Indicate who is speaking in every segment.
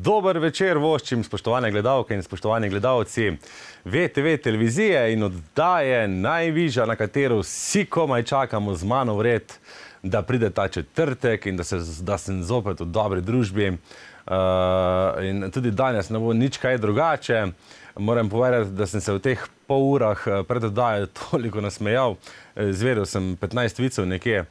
Speaker 1: Dober večer voščim, spoštovane gledalke in spoštovani gledalci VTV televizije in oddaje Najvižja, na katero vsi komaj čakamo z mano vred, da pride ta četrtek in da sem zopet v dobri družbi. In tudi danes ne bo nič kaj drugače. Moram povedati, da sem se v teh pol urah pred oddajo toliko nasmejal. Izvedel sem 15 vicev nekje.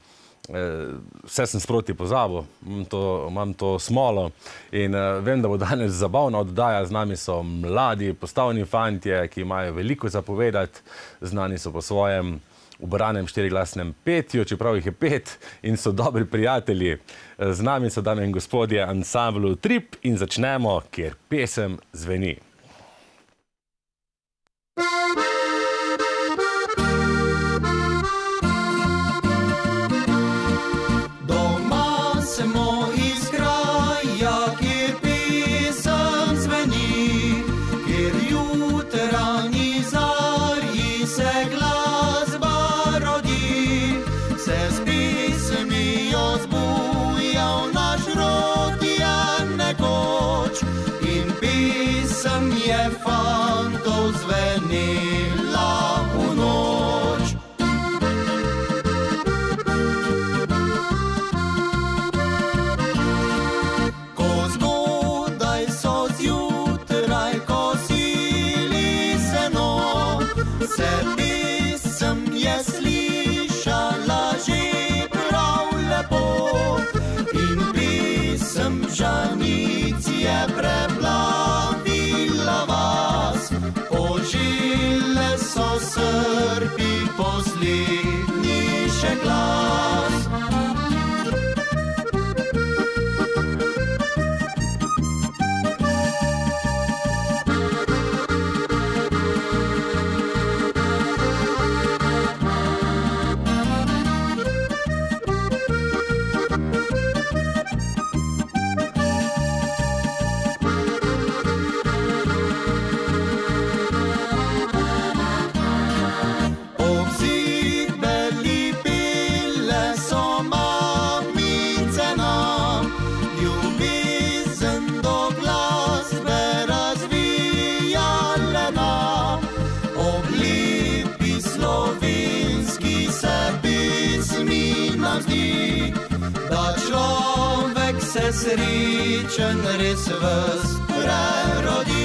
Speaker 1: Vse sem sproti pozabil, imam to smolo in vem, da bo danes zabavna oddaja. Z nami so mladi, postavni fantje, ki imajo veliko zapovedati, znani so po svojem ubranem štiriglasnem petju, čeprav jih je 5 in so dobri prijatelji. Z nami so, dame in gospodje, ansamblu Trip in začnemo, kjer pesem zveni.
Speaker 2: Je fantov zvenila v noč. Ko zgodaj so zjutraj kosili seno, se pesem je slišala že prav lepo in pesem žanic je preplavila vas. Ožile so srpi poslednji še glas. Se srečen res ves prerodi.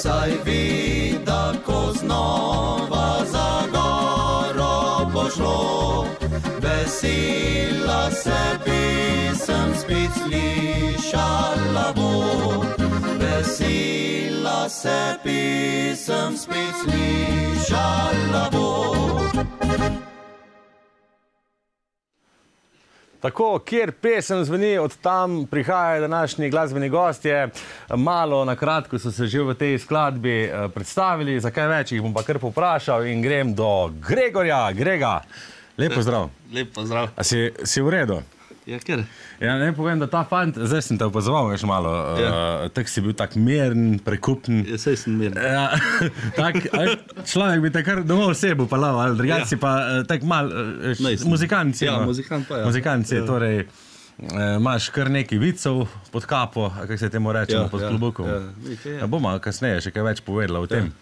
Speaker 2: Saj ve, da ko znova za goro bo šlo, vesela se pesem spet slišala bo. Vesela se pesem spet slišala bo.
Speaker 1: Tako, kjer pesem zveni, od tam prihajajo današnji glasbeni gostje. Malo na kratko so se že v tej skladbi predstavili, za kaj več jih bom pa kar povprašal in grem do Gregorja. Grega, lep pozdrav.
Speaker 3: Lep pozdrav.
Speaker 1: A si v redu?
Speaker 3: Ja, ker?
Speaker 1: Ja, ne povem, da ta fant, zdaj sem te opazoval veš malo, tak si bil tak miren, prekupen.
Speaker 3: Ja, saj sem miren.
Speaker 1: Ja, tak, človek bi te kar domov sebu pa laval, ali drugače si pa tak mal, muzikanci.
Speaker 3: Ja, muzikant pa ja.
Speaker 1: Muzikanci, torej Imaš kar nekaj vicov pod kapo, kako se temu rečemo, pod klobukom. Bomo kasneje še kaj več povedala o tem.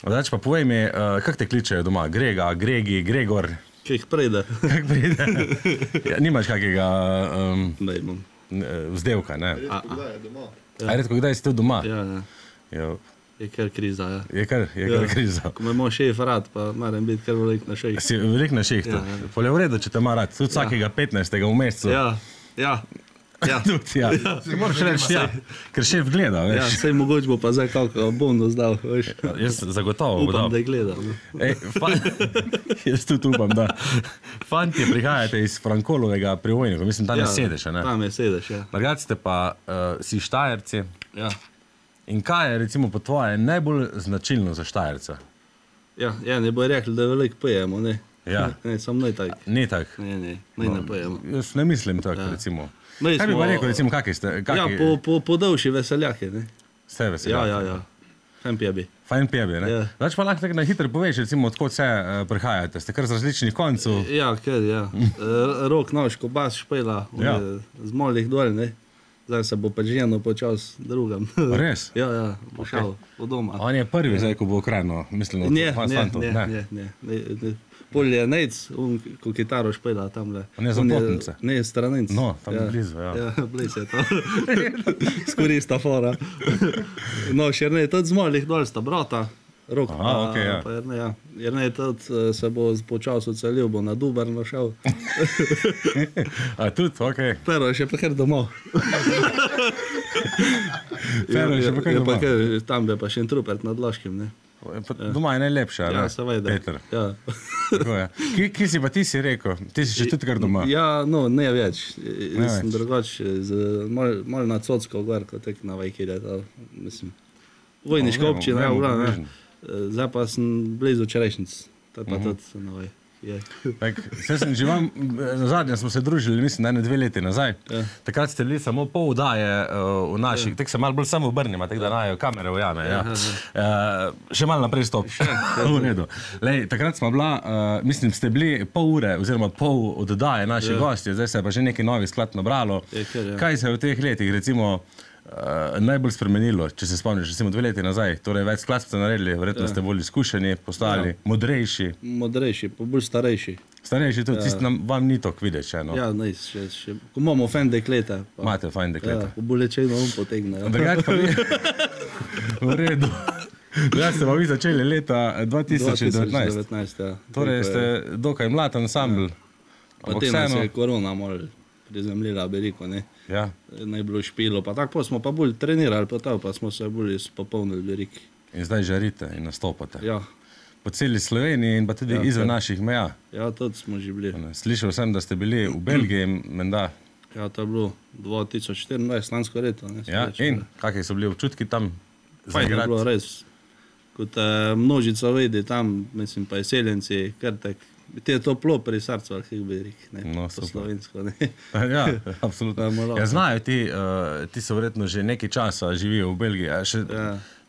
Speaker 1: Zdaj pa povej mi, kako te kličejo doma? Grega, Gregi, Gregor?
Speaker 3: Kaj jih pride?
Speaker 1: Kako pride? Nimaš kakega
Speaker 3: Ne, imam.
Speaker 1: vzdevka, ne?
Speaker 2: Kdaj je doma?
Speaker 1: A redko, kdaj si tu doma?
Speaker 3: Ja. Je kar kriza, ja.
Speaker 1: Je kar kriza.
Speaker 3: Ko me moj šef rad, pa moram biti kar velik na šejh.
Speaker 1: Si velik na šehtu. Pol je v redu, če te ima rad. Tudi vsakega 15. v mesecu.
Speaker 3: Ja.
Speaker 1: Tudi, ja. Moraš reči, ja. Ker šef gleda,
Speaker 3: Ja,
Speaker 1: veš.
Speaker 3: sej mogoče bo pa zdaj kako bonus dal, veš.
Speaker 1: Jaz zagotovo bo
Speaker 3: Upam,
Speaker 1: dal.
Speaker 3: da je gledal. No.
Speaker 1: Jaz tudi upam, da. Fantje, prihajate iz Frankolovega pri Vojniku. Mislim, tam je sedež, ne?
Speaker 3: Tam je sedež, ja.
Speaker 1: Drugače ste pa si Štajerci.
Speaker 3: Ja.
Speaker 1: In kaj je recimo po tvoje najbolj značilno za Štajerca?
Speaker 3: Ja, ne bo rekli, da veliko pojemo, ne.
Speaker 1: Ja.
Speaker 3: Ne, samo ne tak.
Speaker 1: Ni tak.
Speaker 3: Ne pojemo.
Speaker 1: Jaz ne mislim tako, recimo.
Speaker 3: Mi
Speaker 1: Kaj bi
Speaker 3: smo-
Speaker 1: pa rekel, recimo, kakšni ste?
Speaker 3: Ja, po dolši veseljake, ne.
Speaker 1: Ste veselja?
Speaker 3: Ja. Fajn pjebi.
Speaker 1: Fajn pjebi, ne?
Speaker 3: Ja.
Speaker 1: Znači pa lahko tako na hitro poveš, recimo, odkot vse prihajate. Ste kar z različnih koncev.
Speaker 3: Ja, ja. Rok nož, ko bas špela,
Speaker 1: Ja.
Speaker 3: z molih dol, ne. Zdaj se bo pa ženo počas drugam.
Speaker 1: Res?
Speaker 3: Ja, bo šel od doma.
Speaker 1: On je prvi zdaj, ko bo ukrenil, mislim, od fantov.
Speaker 3: Ne. Pol je nejc, ko kitaro špela tamle.
Speaker 1: On je zapotnica.
Speaker 3: Ne, stranenc.
Speaker 1: No, tam blizu, ja.
Speaker 3: Ja, blizu je to. Skorista fora. No, Šernej, tudi z molih dol sta brata. Rok,
Speaker 1: okej, ja.
Speaker 3: pa Jernej, ja. Jernej tudi se bo počas odselil, bo na Duberno šel.
Speaker 1: A tudi, okej.
Speaker 3: Pero je še pa kar domov.
Speaker 1: Pero je še pa kar doma.
Speaker 3: Tam je pa še en trupert nad Laškim, ne.
Speaker 1: Doma je najlepša, ne?
Speaker 3: Ja, seveda.
Speaker 1: Peter.
Speaker 3: Ja.
Speaker 1: Tako je. Kje si pa ti si rekel? Ti si še tudi kar doma.
Speaker 3: Ja, no, ne več.
Speaker 1: Ne
Speaker 3: Jaz sem
Speaker 1: več.
Speaker 3: drugače, malo na Cocko gor, kot tek na Vajkirje, mislim. Vojniška
Speaker 1: vemo,
Speaker 3: občina, ja,
Speaker 1: vemo,
Speaker 3: ura,
Speaker 1: bližnje.
Speaker 3: Zdaj pa sem blizu Čerešnic, to pa tudi na Vaj.
Speaker 1: Saj sem že vam, nazadnje smo se družili, mislim, da 2 leti nazaj.
Speaker 3: Ja.
Speaker 1: Takrat ste bili samo pol vdaje v naših, tako se malo bolj samo obrnimo, tako da najo kamere ujame. Ja. Še malo naprej stop. V redu. Lej, takrat smo bila, mislim, ste bili pol ure oziroma pol oddaje naše gostje, zdaj se je pa že nekaj novih sklad nabralo.
Speaker 3: Ja.
Speaker 1: Kaj se je v teh letih recimo najbolj spremenilo, če se spomniš, recimo 2 leti nazaj? Torej več skladb ste naredili, verjetno ste bolj izkušeni, postali modrejši.
Speaker 3: Modrejši, pa bolj starejši.
Speaker 1: Starejši tudi, tisti vam ni toliko videti še, no.
Speaker 3: Ja, nice, še. Ko imamo fajn dekleta.
Speaker 1: Imate fajn dekleta.
Speaker 3: Ja, bolečeno potegne.
Speaker 1: Drugače pa vi... V redu. Drugače ste pa vi začeli leta 2019.
Speaker 3: 2019, ja.
Speaker 1: Torej ste dokaj mlad ansambl.
Speaker 3: Potem nas je korona malo prizemljila, bi rekel, ne.
Speaker 1: Ja.
Speaker 3: Ne je bilo špilo, pa tako smo pa bolj trenirali, pa smo se bolj spopolnili, bi rekel.
Speaker 1: In zdaj žarite in nastopate.
Speaker 3: Ja,
Speaker 1: Po celi Sloveniji in pa tudi izven naših meja.
Speaker 3: ja, tudi smo že bili.
Speaker 1: Slišal sem, da ste bili v Belgiji, menda.
Speaker 3: Ja, to je bilo 2024, lansko leto. Ne,
Speaker 1: Ja, in kakšni so bili občutki tam
Speaker 3: Fajn je bilo res. Kot množica vidi tam, mislim, pa izseljenci, kar tak. Ti je toplo pri srcu, ali kako bi rekel, ne,
Speaker 1: No,
Speaker 3: po
Speaker 1: super.
Speaker 3: slovensko, ne.
Speaker 1: Ja, absolutno. Ja, znajo ti so verjetno že nekaj časa živijo v Belgiji. A še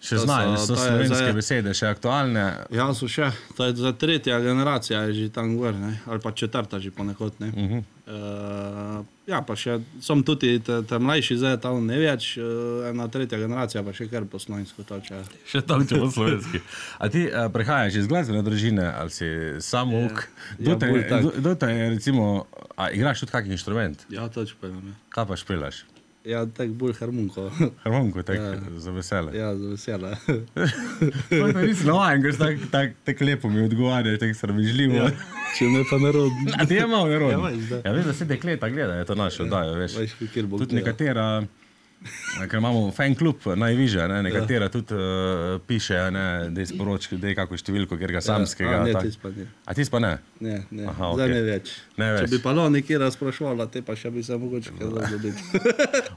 Speaker 3: To
Speaker 1: znajo, so
Speaker 3: to je
Speaker 1: slovenske
Speaker 3: zdaj-
Speaker 1: besede še aktualne.
Speaker 3: Ja, so še, to je za 3. generacija je že tam gor, ne, ali pa 4. že ponekod, ne. Ja, pa še, sem tudi te mlajši zdaj tam ne več, ena 3. generacija pa še kar po slovensko toče.
Speaker 1: Še tam če po slovenski. A ti prehajaš iz glasbene družine ali si samouk?
Speaker 3: Ja, bolj tak.
Speaker 1: Kdo te je recimo, a igraš tudi kakšen inštrument?
Speaker 3: Ja, to špelam, ja.
Speaker 1: Kaj pa špelaš?
Speaker 3: Ja, tak bolj harmoniko.
Speaker 1: Harmoniko, tako za vesele.
Speaker 3: Ja, za vesele.
Speaker 1: To nisem navajen, ker tako lepo mi odgovarjaš, tako sramežljivo.
Speaker 3: Če me pa narod.
Speaker 1: A ti je malo
Speaker 3: Ja,
Speaker 1: nerodno.
Speaker 3: veš, da.
Speaker 1: Ja, veš, da se dekleta gledajo to našo oddajo, veš.
Speaker 3: Veš, kjer bo
Speaker 1: Tudi nekatera, ker imamo fan klub najvižja, nekatera tudi piše, da je sporočki, da je kako številko, ker ga samskega.
Speaker 3: Ne,
Speaker 1: tak.
Speaker 3: tis pa ne.
Speaker 1: A ti pa ne?
Speaker 3: Ne,
Speaker 1: Aha,
Speaker 3: zdaj
Speaker 1: okej.
Speaker 3: ne več.
Speaker 1: Ne več.
Speaker 3: Če bi pa loni kje razprašvala, te pa še bi se mogoče kazal dobiti.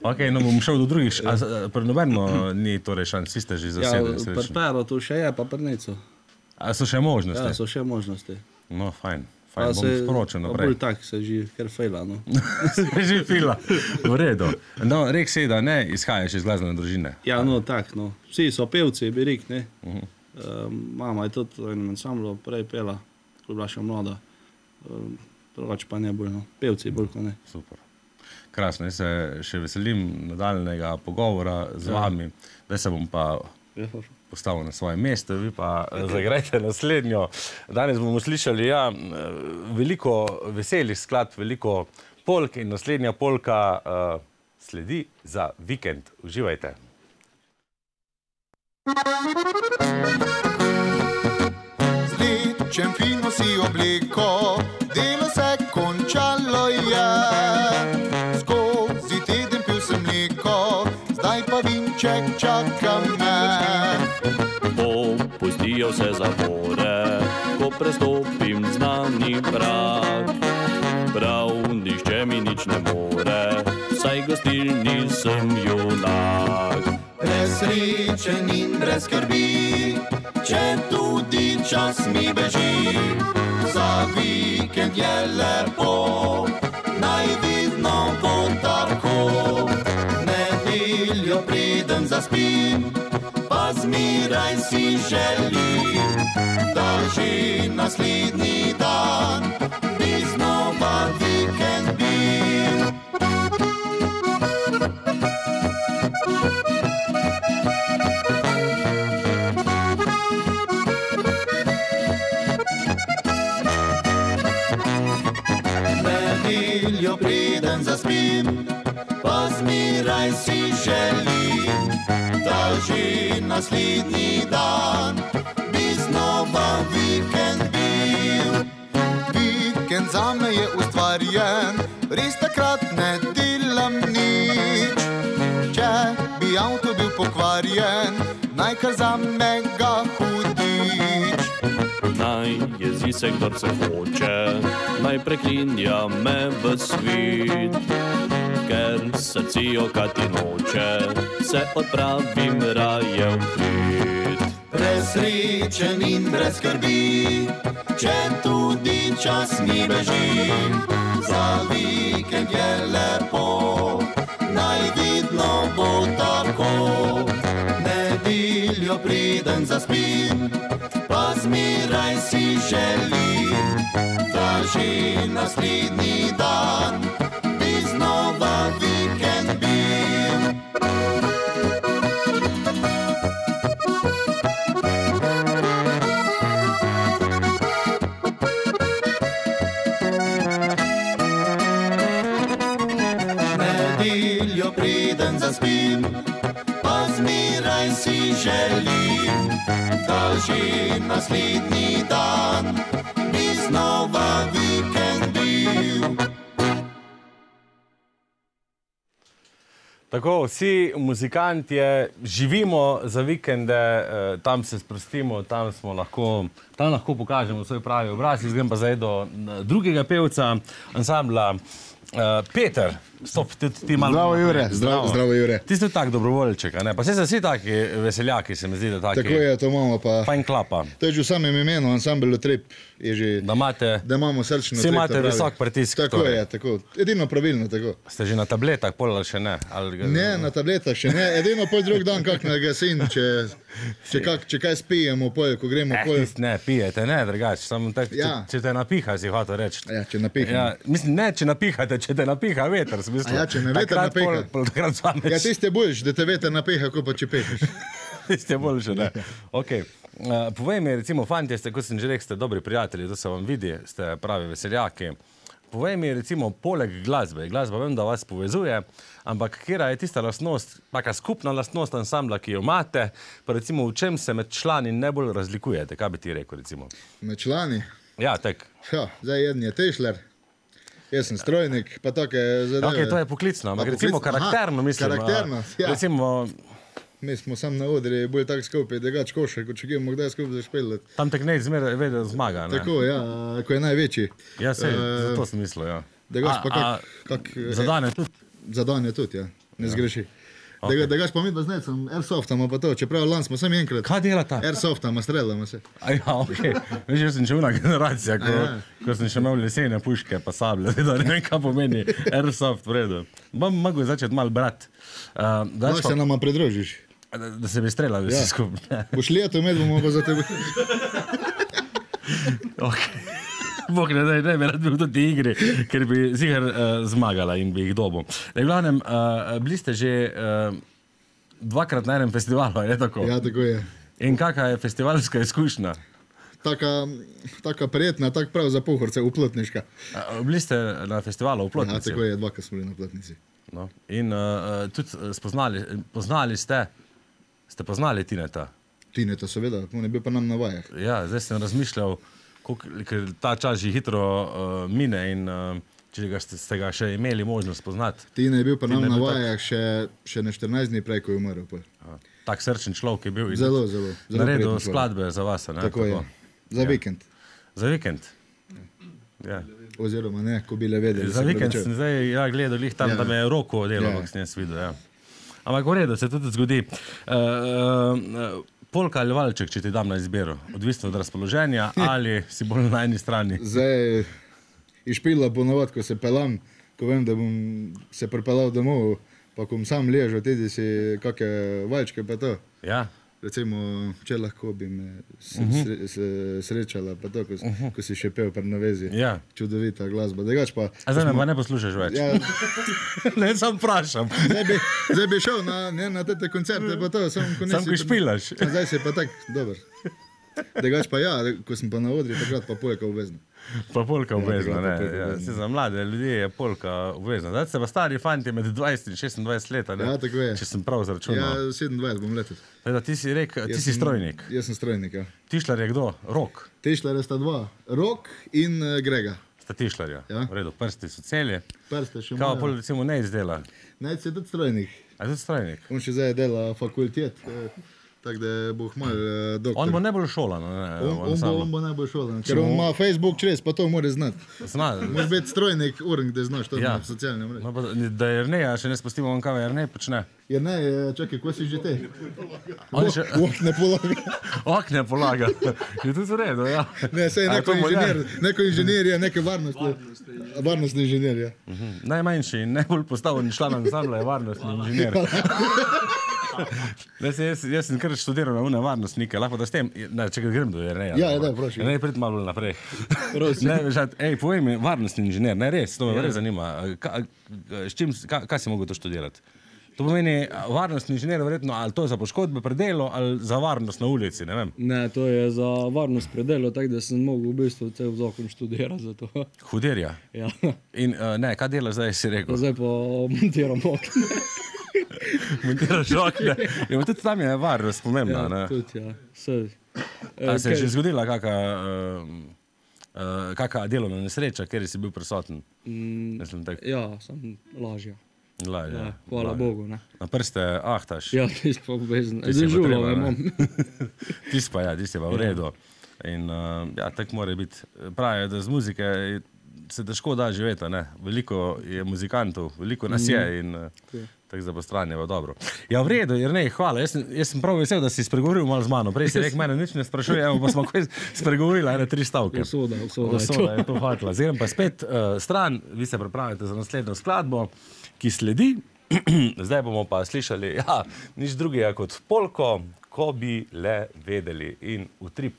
Speaker 1: Ok, no bom šel do drugih. Pri nobeno ni torej šans, vsi ste že
Speaker 3: Ja,
Speaker 1: zasedeni srečno.
Speaker 3: prpero tu še je, pa prneco.
Speaker 1: A so še možnosti?
Speaker 3: Ja, so še možnosti.
Speaker 1: No, fajn.
Speaker 3: Pa
Speaker 1: Fajn, bom sporočil
Speaker 3: pa
Speaker 1: naprej.
Speaker 3: bolj tak se že kar fejla, no.
Speaker 1: Že fila. V redu. No, rek si, da ne izhajaš iz glasbene družine.
Speaker 3: Ja, no, tak, no. Vsi so pevci, bi rekel, ne. Mama je tudi v enem ansamblu prej pela, ko je bila še mlada. Drugače pa ne bolj, no. Pevci bolj, ko ne.
Speaker 1: Super. Krasno, jaz se še veselim nadaljnega pogovora z vami. Zdaj se bom pa postavil na svoje mesto, vi pa zaigrajte naslednjo. Danes bomo slišali veliko veselih skladb, veliko polk in naslednja polka sledi za vikend. Uživajte.
Speaker 2: Zličem fino si obliko, delo se končalo je. Skozi teden pil sem mleko, zdaj pa vinček čaka me.
Speaker 4: Opustijo se zavore, ko prestopim znani prag. Prav nišče mi nič ne more, saj gostilni sem junak.
Speaker 2: Presrečen in brez skrbi, če tudi čas mi beži. Za vikend je lepo, naj vidno bo tako. Nedeljo preden zaspim, pa zmeraj si želim, da že naslednji dan bi znova vikend bil. Nedeljo preden zaspim, pa zmeraj si želim, da že naslednji dan bi znova vikend bil. Vikend zame je ustvarjen, res takrat ne delam nič. Če bi avto bil pokvarjen, naj kar zame ga hudič.
Speaker 4: Naj jezi se, kdor se hoče, naj preklinja me v svit. Ker srci jokati noče, se odpravim raje v hit.
Speaker 2: Presrečen in brez skrbi, če tudi čas mi beži. Za vikend je lepo, naj vidno bo tako. Nedeljo preden zaspim, pa zmeraj si želim, da že naslednji dan bi znova vikend bil. Nedeljo preden zaspim, pa zmeraj si želim, da že naslednji dan bi znova vikend bil.
Speaker 1: Tako, vsi muzikantje živimo za vikende, tam se sprostimo, tam lahko pokažemo svoj pravi obraz. Izgrem pa zdaj do drugega pevca ansambla. Peter, stop, ti malo...
Speaker 5: Zdravo, Jure. Zdravo, Jure.
Speaker 1: Ti ste tak dobrovoljček, a ne? Pa se vsi taki veseljaki, se mi zdi, da taki...
Speaker 5: Tako je, to imamo pa...
Speaker 1: Fajn klapa.
Speaker 5: To je že v samem imenu, ansambel Utrip je že... Da imamo srčno
Speaker 1: Vsi imate visok pritisk.
Speaker 5: Tako je, tako. Edino pravilno, tako.
Speaker 1: Ste že na tabletah, pol ali še ne?
Speaker 5: Ne, na tabletah še ne. Edino pol drug dan kak nagasin, če kaj spijemo pol, ko gremo pol...
Speaker 1: Ne, pijete, ne, drugač. Če te napiha, si hotel reči.
Speaker 5: Ja, če napiha.
Speaker 1: Mislim, ne, če napihate, če te napiha veter.
Speaker 5: Ja, če me veter napiha. Ja, tiste boljš, da te veter napiha, ko pa če pehaš.
Speaker 1: Tiste boljše, ne. Ok. Povej mi, recimo, fantje ste, kot sem že rekel, ste dobri prijatelji, to se vam vidi, ste pravi veseljaki. Povej mi, recimo, poleg glasbe, glasba vem, da vas povezuje, ampak kera je tista lastnost, taka skupna lastnost ansambla, ki jo imate, pa recimo, v čem se med člani najbolj razlikujete? Kaj bi ti rekel, recimo?
Speaker 5: Med člani?
Speaker 1: Ja, tak.
Speaker 5: Ja, zdaj jeden je Tešler, jaz sem strojnik, pa take zadeve.
Speaker 1: Ok, to je poklicno, ampak recimo karakterno, mislim.
Speaker 5: Karakterno, ja.
Speaker 1: Recimo...
Speaker 5: Mi smo sam na odri, bolj tak skupaj, drugač košar, kot če gremo kdaj skupaj zašpeljati.
Speaker 1: Tam tek nekaj zmeraj vede zmaga, ne?
Speaker 5: Tako, ja, ko je največji.
Speaker 1: Ja, sej, zato sem mislil, ja.
Speaker 5: Drugač pa kak...
Speaker 1: Zadane tudi?
Speaker 5: Zadane tudi, ja, ne zgreši. Drugač pa mi pa znaj sem airsoftama pa to, čeprav lan smo sam enkrat.
Speaker 1: Kaj delata?
Speaker 5: Airsoftama, streljamo se.
Speaker 1: A ja, okej. Veš, jaz sem še una generacija, ko sem še imel lesene puške pa sablje, da ne vem, kaj pomeni airsoft, v redu. Bom mogel začeti malo brat.
Speaker 5: Lahko se nama pridružiš.
Speaker 1: Da se bi streljali vsi skupaj.
Speaker 5: Boš leto med, bomo pa za tebe.
Speaker 1: Ok. Bog ne bi rad bil v tej igri, ker bi ziher zmagala in bi jih dobil. V glavnem, bili ste že dvakrat na enem festivalu, je tako?
Speaker 5: Ja, tako je.
Speaker 1: In kakva je festivalska izkušnja?
Speaker 5: Taka prijetna, tak prav za Pohorce, v Plotniška.
Speaker 1: Bili ste na festivalu v Plotnici?
Speaker 5: Ja, tako je, dvakrat smo bili na Plotnici.
Speaker 1: No. In tudi ste poznali Tineta?
Speaker 5: Tineta, seveda, on je bil pa nam na vajah.
Speaker 1: Ja, zdaj sem razmišljal, ker ta čas že hitro mine in če ste ga še imeli možnost poznati.
Speaker 5: Tine je bil pa nam na vajah še na 14 dni prej, ko je umrl.
Speaker 1: Tak srčen človek je bil.
Speaker 5: Zelo
Speaker 1: naredil skladbe za vas, ne?
Speaker 5: Tako je. Za vikend.
Speaker 1: Za vikend? Ja.
Speaker 5: Oziroma ne, ko bi le vedeli.
Speaker 1: Za vikend sem zdaj gledal jih tam, da me je roko delal, kako sem jaz videl. Ja. Ampak v redu, se tudi zgodi. Polka ali valček, če ti dam na izbiro? Odvisno od razpoloženja ali si bolj na eni strani?
Speaker 5: Zdaj, išpila ponovad, ko se pelam, ko vem, da bom se pripelal domov, pa ko bom sam ležal, tudi si kakve valčke pa to.
Speaker 1: Ja.
Speaker 5: Recimo, če lahko bi me srečala, pa to, ko si še pel pri navezi.
Speaker 1: Ja.
Speaker 5: Čudovita glasba. Pa,
Speaker 1: a zdaj me pa ne poslušaš več?
Speaker 5: Ja.
Speaker 1: Ne, sam vprašam.
Speaker 5: Zdaj bi šel na te koncerte, pa to, sam
Speaker 1: ko špilaš.
Speaker 5: Zdaj si pa tak, dober. Degač pa ja, ko sem pa na odri, takrat pa polka obvezna.
Speaker 1: Pa polka obvezna, ne. Ja, za mlade ljudi je polka obvezna. Zdaj se pa stari fanti med 20 in 26 let, ne?
Speaker 5: Ja, tako je.
Speaker 1: Če sem prav zračunal.
Speaker 5: Ja, 27 bom letos.
Speaker 1: Ti si rekel, ti si strojnik.
Speaker 5: Jaz sem strojnik, ja.
Speaker 1: Tišlar je kdo? Rok?
Speaker 5: Tišlar sta dva. Rok in Grega.
Speaker 1: Sta tišlarja.
Speaker 5: Ja.
Speaker 1: V redu, prsti so celje.
Speaker 5: Prste še
Speaker 1: Kaj
Speaker 5: moja.
Speaker 1: pa recimo ne izdela?
Speaker 5: Najc je tudi strojnik.
Speaker 1: A tudi strojnik?
Speaker 5: On še zdaj dela fakultet, tako da bo hmal doktor.
Speaker 1: On bo najbolj šolan, ne?
Speaker 5: On bo najbolj šolan. Ker on ima Facebook čez, pa to mora znati.
Speaker 1: Zna.
Speaker 5: Moraš biti strojnik uren, da znaš to
Speaker 1: Ja.
Speaker 5: na socialnem mreži.
Speaker 1: No, pa, da Jerneja še ne spustimo, on kaj Jernej počne.
Speaker 5: Ja ne, čakaj, ko si že te?
Speaker 1: On še
Speaker 5: Ne polaga.
Speaker 1: okne polaga. Je tudi v redu, ja.
Speaker 5: Ne, sej
Speaker 1: A je to
Speaker 5: neko inženir je, neke varnostni inženir je.
Speaker 1: Najmanjši in najbolj postavljen član ansambla je varnostni inženir. Jaz sem kar študiral na une varnostnike, lahko da s tem, če grem do Jerneja.
Speaker 5: Ja, daj, prosim.
Speaker 1: Ne, prid malo naprej. Ne, povej mi, varnostni inženir, ne res, to me res zanima. Kaj si mogel to študirati? To pomeni, varnostni inženir verjetno, ali to je za poškodbe pri delu, ali za varnost na ulici, ne vem.
Speaker 6: Ne, to je za varnost pri delu, tako da sem mogel v bistvu cel zakon študirati za to.
Speaker 1: Huderja.
Speaker 6: Ja.
Speaker 1: In ne, kaj delaš zdaj, si rekel?
Speaker 6: Zdaj pa montiram okne.
Speaker 1: Montiraš okne. In tudi tam je varnost pomembna, ne?
Speaker 6: Ja, tudi, ja. Sej.
Speaker 1: A se je že zgodila kakšna delovna nesreča, kjer si bil prisoten? Mislim, tak.
Speaker 6: Ja, sem lažja.
Speaker 1: Lažje.
Speaker 6: Ja, hvala Bogu, ne.
Speaker 1: Na prste ahtaš.
Speaker 6: Ja, tisti pa obvezen.
Speaker 1: Tisti je pa
Speaker 6: Žulove
Speaker 1: treba,
Speaker 6: imam.
Speaker 1: Tisti pa, ja, tisti je pa v redu. In ja, tako mora biti. Pravijo, da z muzike se težko da živeti, ne. Veliko je muzikantov, veliko nas je in tako za postranje je pa dobro. Ja, v redu, Jernej, hvala. Jaz sem prav vesel, da si spregovoril malo z mano. Prej si rekel, mene nič ne sprašuje, evo pa smo spregovorili ene 3 stavke.
Speaker 6: Usoda
Speaker 1: je to hvatila. Zdaj grem pa spet stran, vi se pripravite za naslednjo skladbo, ki sledi. Zdaj bomo pa slišali, ja, nič drugega kot polko, ko bi le vedeli in utrip.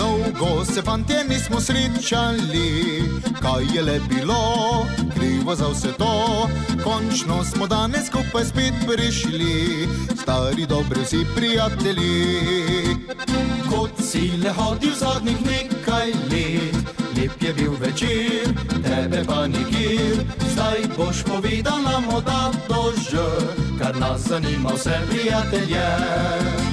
Speaker 2: Dolgo se fantje nismo srečali, kaj je le bilo krivo za vse to. Končno smo danes skupaj spet prišli, stari dobri vsi prijatelji. Kot si le hodil zadnjih nekaj let, lep je bil večer, tebe pa nikjer. Zdaj boš povedal nam od A do Ž, kar nas zanima vse prijatelje.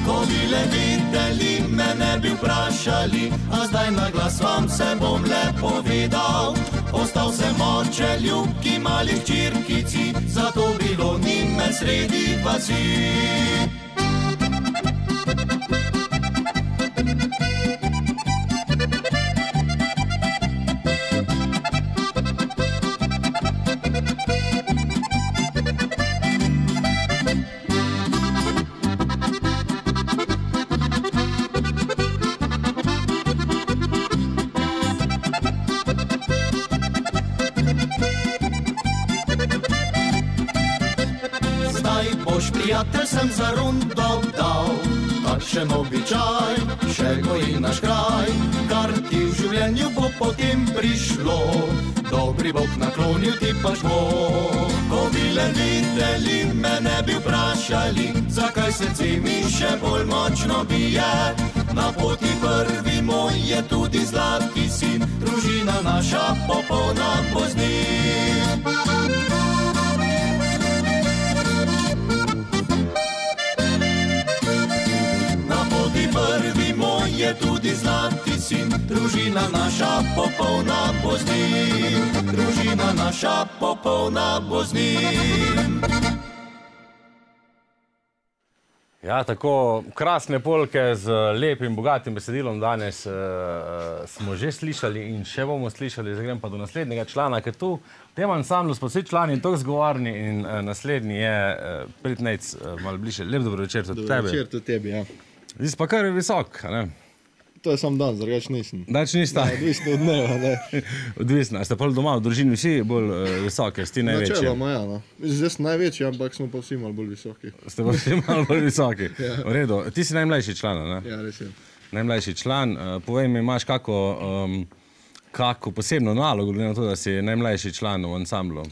Speaker 2: Ko bi le videli, me ne bi vprašali, a zdaj na glas vam se bom le povedal. Ostal sem oče ljubki malih čirkici, zato bilo njime sredi vasi. Boš prijatelj sem za rundo dal. Takšen običaj še goji naš kraj, kar ti v življenju bo potem prišlo. Dobri Bog naklonil ti pač bo. Ko bi le videli, me ne bi vprašali, zakaj srce mi še bolj močno bije. Na poti prvi moj je tudi zlati sin, družina naša popolna bo z njim. Prvi moj je tudi zlati sin, družina naša popolna bo z njim, družina naša popolna bo z njim.
Speaker 1: Ja, tako krasne polke z lepim, bogatim besedilom danes smo že slišali in še bomo slišali. Zdaj grem pa do naslednjega člana, ker tu v tem ansamblu smo vsi člani tako zgovorni in naslednji je Pritnejc, malo bliže. Lep dobro večer tudi tebi.
Speaker 5: Dobro večer tudi tebi, ja.
Speaker 1: Zdaj si pa kar visok, ne?
Speaker 5: To je sam dan, drugač nisem.
Speaker 1: Dač nista?
Speaker 5: Odvisno od dneva, ne.
Speaker 1: Odvisno. A ste pa doma v družini vsi bolj visoke, si ti največji?
Speaker 5: Načeloma, ja, no. Zdaj sem največji, ampak smo pa vsi malo bolj visoki.
Speaker 1: Ste pa vsi malo bolj visoki.
Speaker 5: Ja.
Speaker 1: V redu. Ti si najmlajši član, ne?
Speaker 5: Ja, res je.
Speaker 1: Najmlajši član. Povej mi, imaš kako posebno nalogo, glede na to, da si najmlajši član v ansamblu?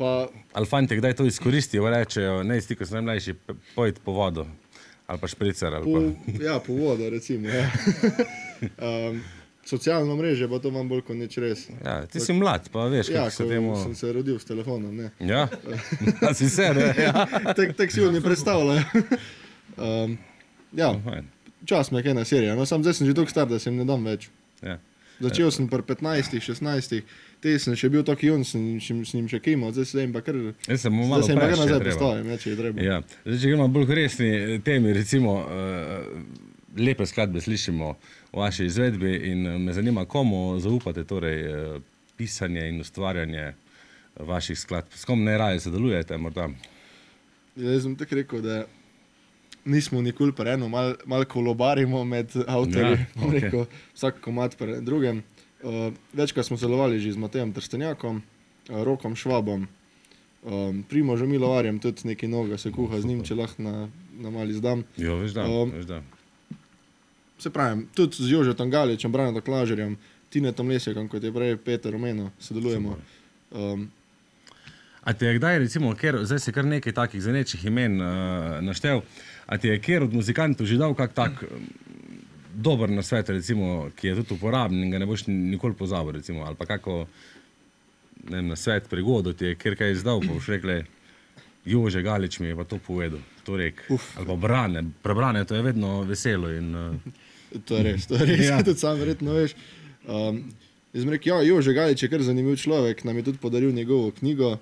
Speaker 5: Pa,
Speaker 1: Ali fantje kdaj to izkoristijo, rečejo, ne, ti, ko si najmlajši, pojdi po vodo. Ali pa špricer, ali pa...
Speaker 5: ja, po vodo, recimo, ja. Socialno mreže, pa to imam bolj kot nič res.
Speaker 1: Ja, ti si mlad, pa veš,
Speaker 5: Ja,
Speaker 1: kako se
Speaker 5: ko
Speaker 1: temu...
Speaker 5: sem se rodil s telefonom, ne.
Speaker 1: Ja? A si se, ne? Ja.
Speaker 5: Tak si oni predstavljajo. Ja,
Speaker 1: Fajn.
Speaker 5: čas me je kaj na serija, no sam zdaj sem že toliko star, da se jim ne dam več.
Speaker 1: Ja.
Speaker 5: Začel sem pri 15, 16, te sem še bil tako jun, sem njim še kimal, zdaj se jim pa kar...
Speaker 1: Jaz sem mu malo
Speaker 5: Zdaj se jim pa kar
Speaker 1: vprašal,
Speaker 5: nazaj
Speaker 1: treba.
Speaker 5: postavim, ja, če je treba.
Speaker 1: Ja. Zdaj, če gremo bolj k resni temi, recimo, lepe skladbe slišimo v vaši izvedbi in me zanima, komu zaupate torej pisanje in ustvarjanje vaših skladb. S kom najraje sodelujete morda?
Speaker 5: Jaz sem tako rekel, da nismo nikoli pri eno, malo kolobarimo med avtorji,
Speaker 1: Ja,
Speaker 5: rekel, vsak komad pri drugem. Večkrat smo sodelovali že z Matejem Trstenjakom, Rokom Švabom, Primožem Milovarjem, tudi nekaj novega se kuha z njim, če lahko na mali zdam.
Speaker 1: Jo, veš da, veš da.
Speaker 5: Se pravim, tudi z Jožetom Galičem, Branetom Klažerjem, Tinetom Lesjakom, kot je prej Peter omenil, sodelujemo.
Speaker 1: A ti je kdaj, recimo, zdaj si kar nekaj takih zanečih imen naštel, a ti je kjer od muzikantov že dal kak tak dober nasvet, recimo, ki je tudi uporaben in ga ne boš nikoli pozabil, recimo, ali pa kako, ne vem, nasvet, prigodo ti je kjer kaj izdal, pa boš rekli, Jože Galič mi je pa to povedal, to rek, ali pa prebrane, to je vedno veselo in...
Speaker 5: To je res, ja. Tudi sam verjetno veš. Jaz sem rekel, ja, Jože Galič je kar zanimiv človek, nam je tudi podaril njegovo knjigo,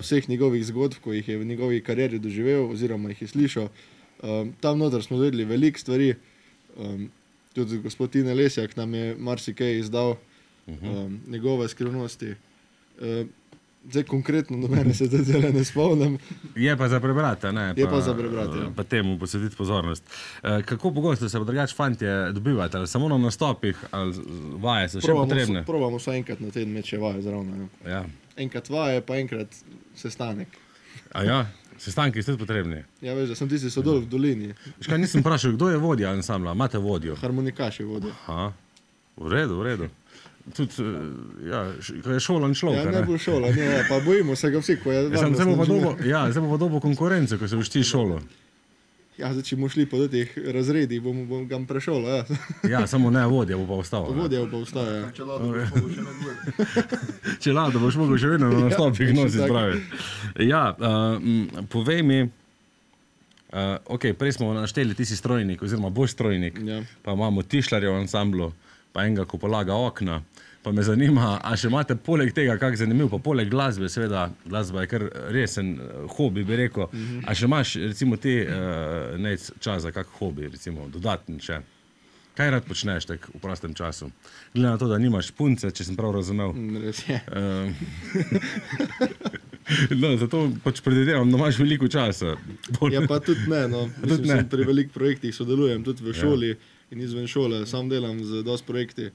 Speaker 5: vseh njegovih zgodb, ko jih je v njegovi karieri doživel oziroma jih je slišal. Tam noter smo vedeli veliko stvari, tudi gospod Tine Lesjak nam je marsikaj izdal, njegove skrivnosti. Zdaj konkretno do mene se zdaj zelo ne spomnim.
Speaker 1: Je pa za prebrati, ne?
Speaker 5: Je pa za prebrati, ja.
Speaker 1: Pa temu posvetiti pozornost. Kako pogosto se pa drugače fantje dobivate? Ali samo na nastopih, ali vaje so še potrebne?
Speaker 5: Probamo vsaj enkrat na teden imeti še vaje zravno.
Speaker 1: Ja.
Speaker 5: Enkrat vaje, pa enkrat sestanek.
Speaker 1: A ja? Sestanki so tudi potrebni?
Speaker 5: Ja, veš, da sem tisti so dol v dolini.
Speaker 1: Škaj, nisem vprašal, kdo je vodja ansambla? Imate vodjo?
Speaker 5: Harmonikaši vodijo.
Speaker 1: Aha, v redu. Tudi, ja, ko je šolan človek,
Speaker 5: Ja, ne bolj šola, ne, pa bojimo se ga vsi, ko je
Speaker 1: Zdaj bo pa dobo konkurence, ko se boš ti šolo.
Speaker 5: Ja, zdaj, če bomo šli po teh razredih, bom ga prešol, ja.
Speaker 1: Ja, samo ne, vodja bo pa ostal.
Speaker 5: Vodja bo ostal, ja.
Speaker 1: Če lado boš mogel še vedno na nastopih nositi pravi. Ja, povej mi, ok, prej smo našteli, ti si strojnik, oziroma boš strojnik,
Speaker 5: Ja.
Speaker 1: pa imamo tišlarja v ansamblu, pa enega, ko polaga okna. Pa me zanima, a še imate poleg tega, kak zanimiv, pa poleg glasbe, seveda, glasba je kar resen hobi, bi rekel, a še imaš, recimo, ti čas za kak hobi, recimo, dodatni še? Kaj rad počneš tak v prostem času? Glede na to, da nimaš punce, če sem prav razumel.
Speaker 5: Res je.
Speaker 1: No, zato pač predvidevam, da imaš veliko časa.
Speaker 5: Ja, pa tudi ne, no.
Speaker 1: Tudi ne.
Speaker 5: Mislim, pri velikih projektih sodelujem, tudi v šoli in izven šole. Sam delam z dosti projekti,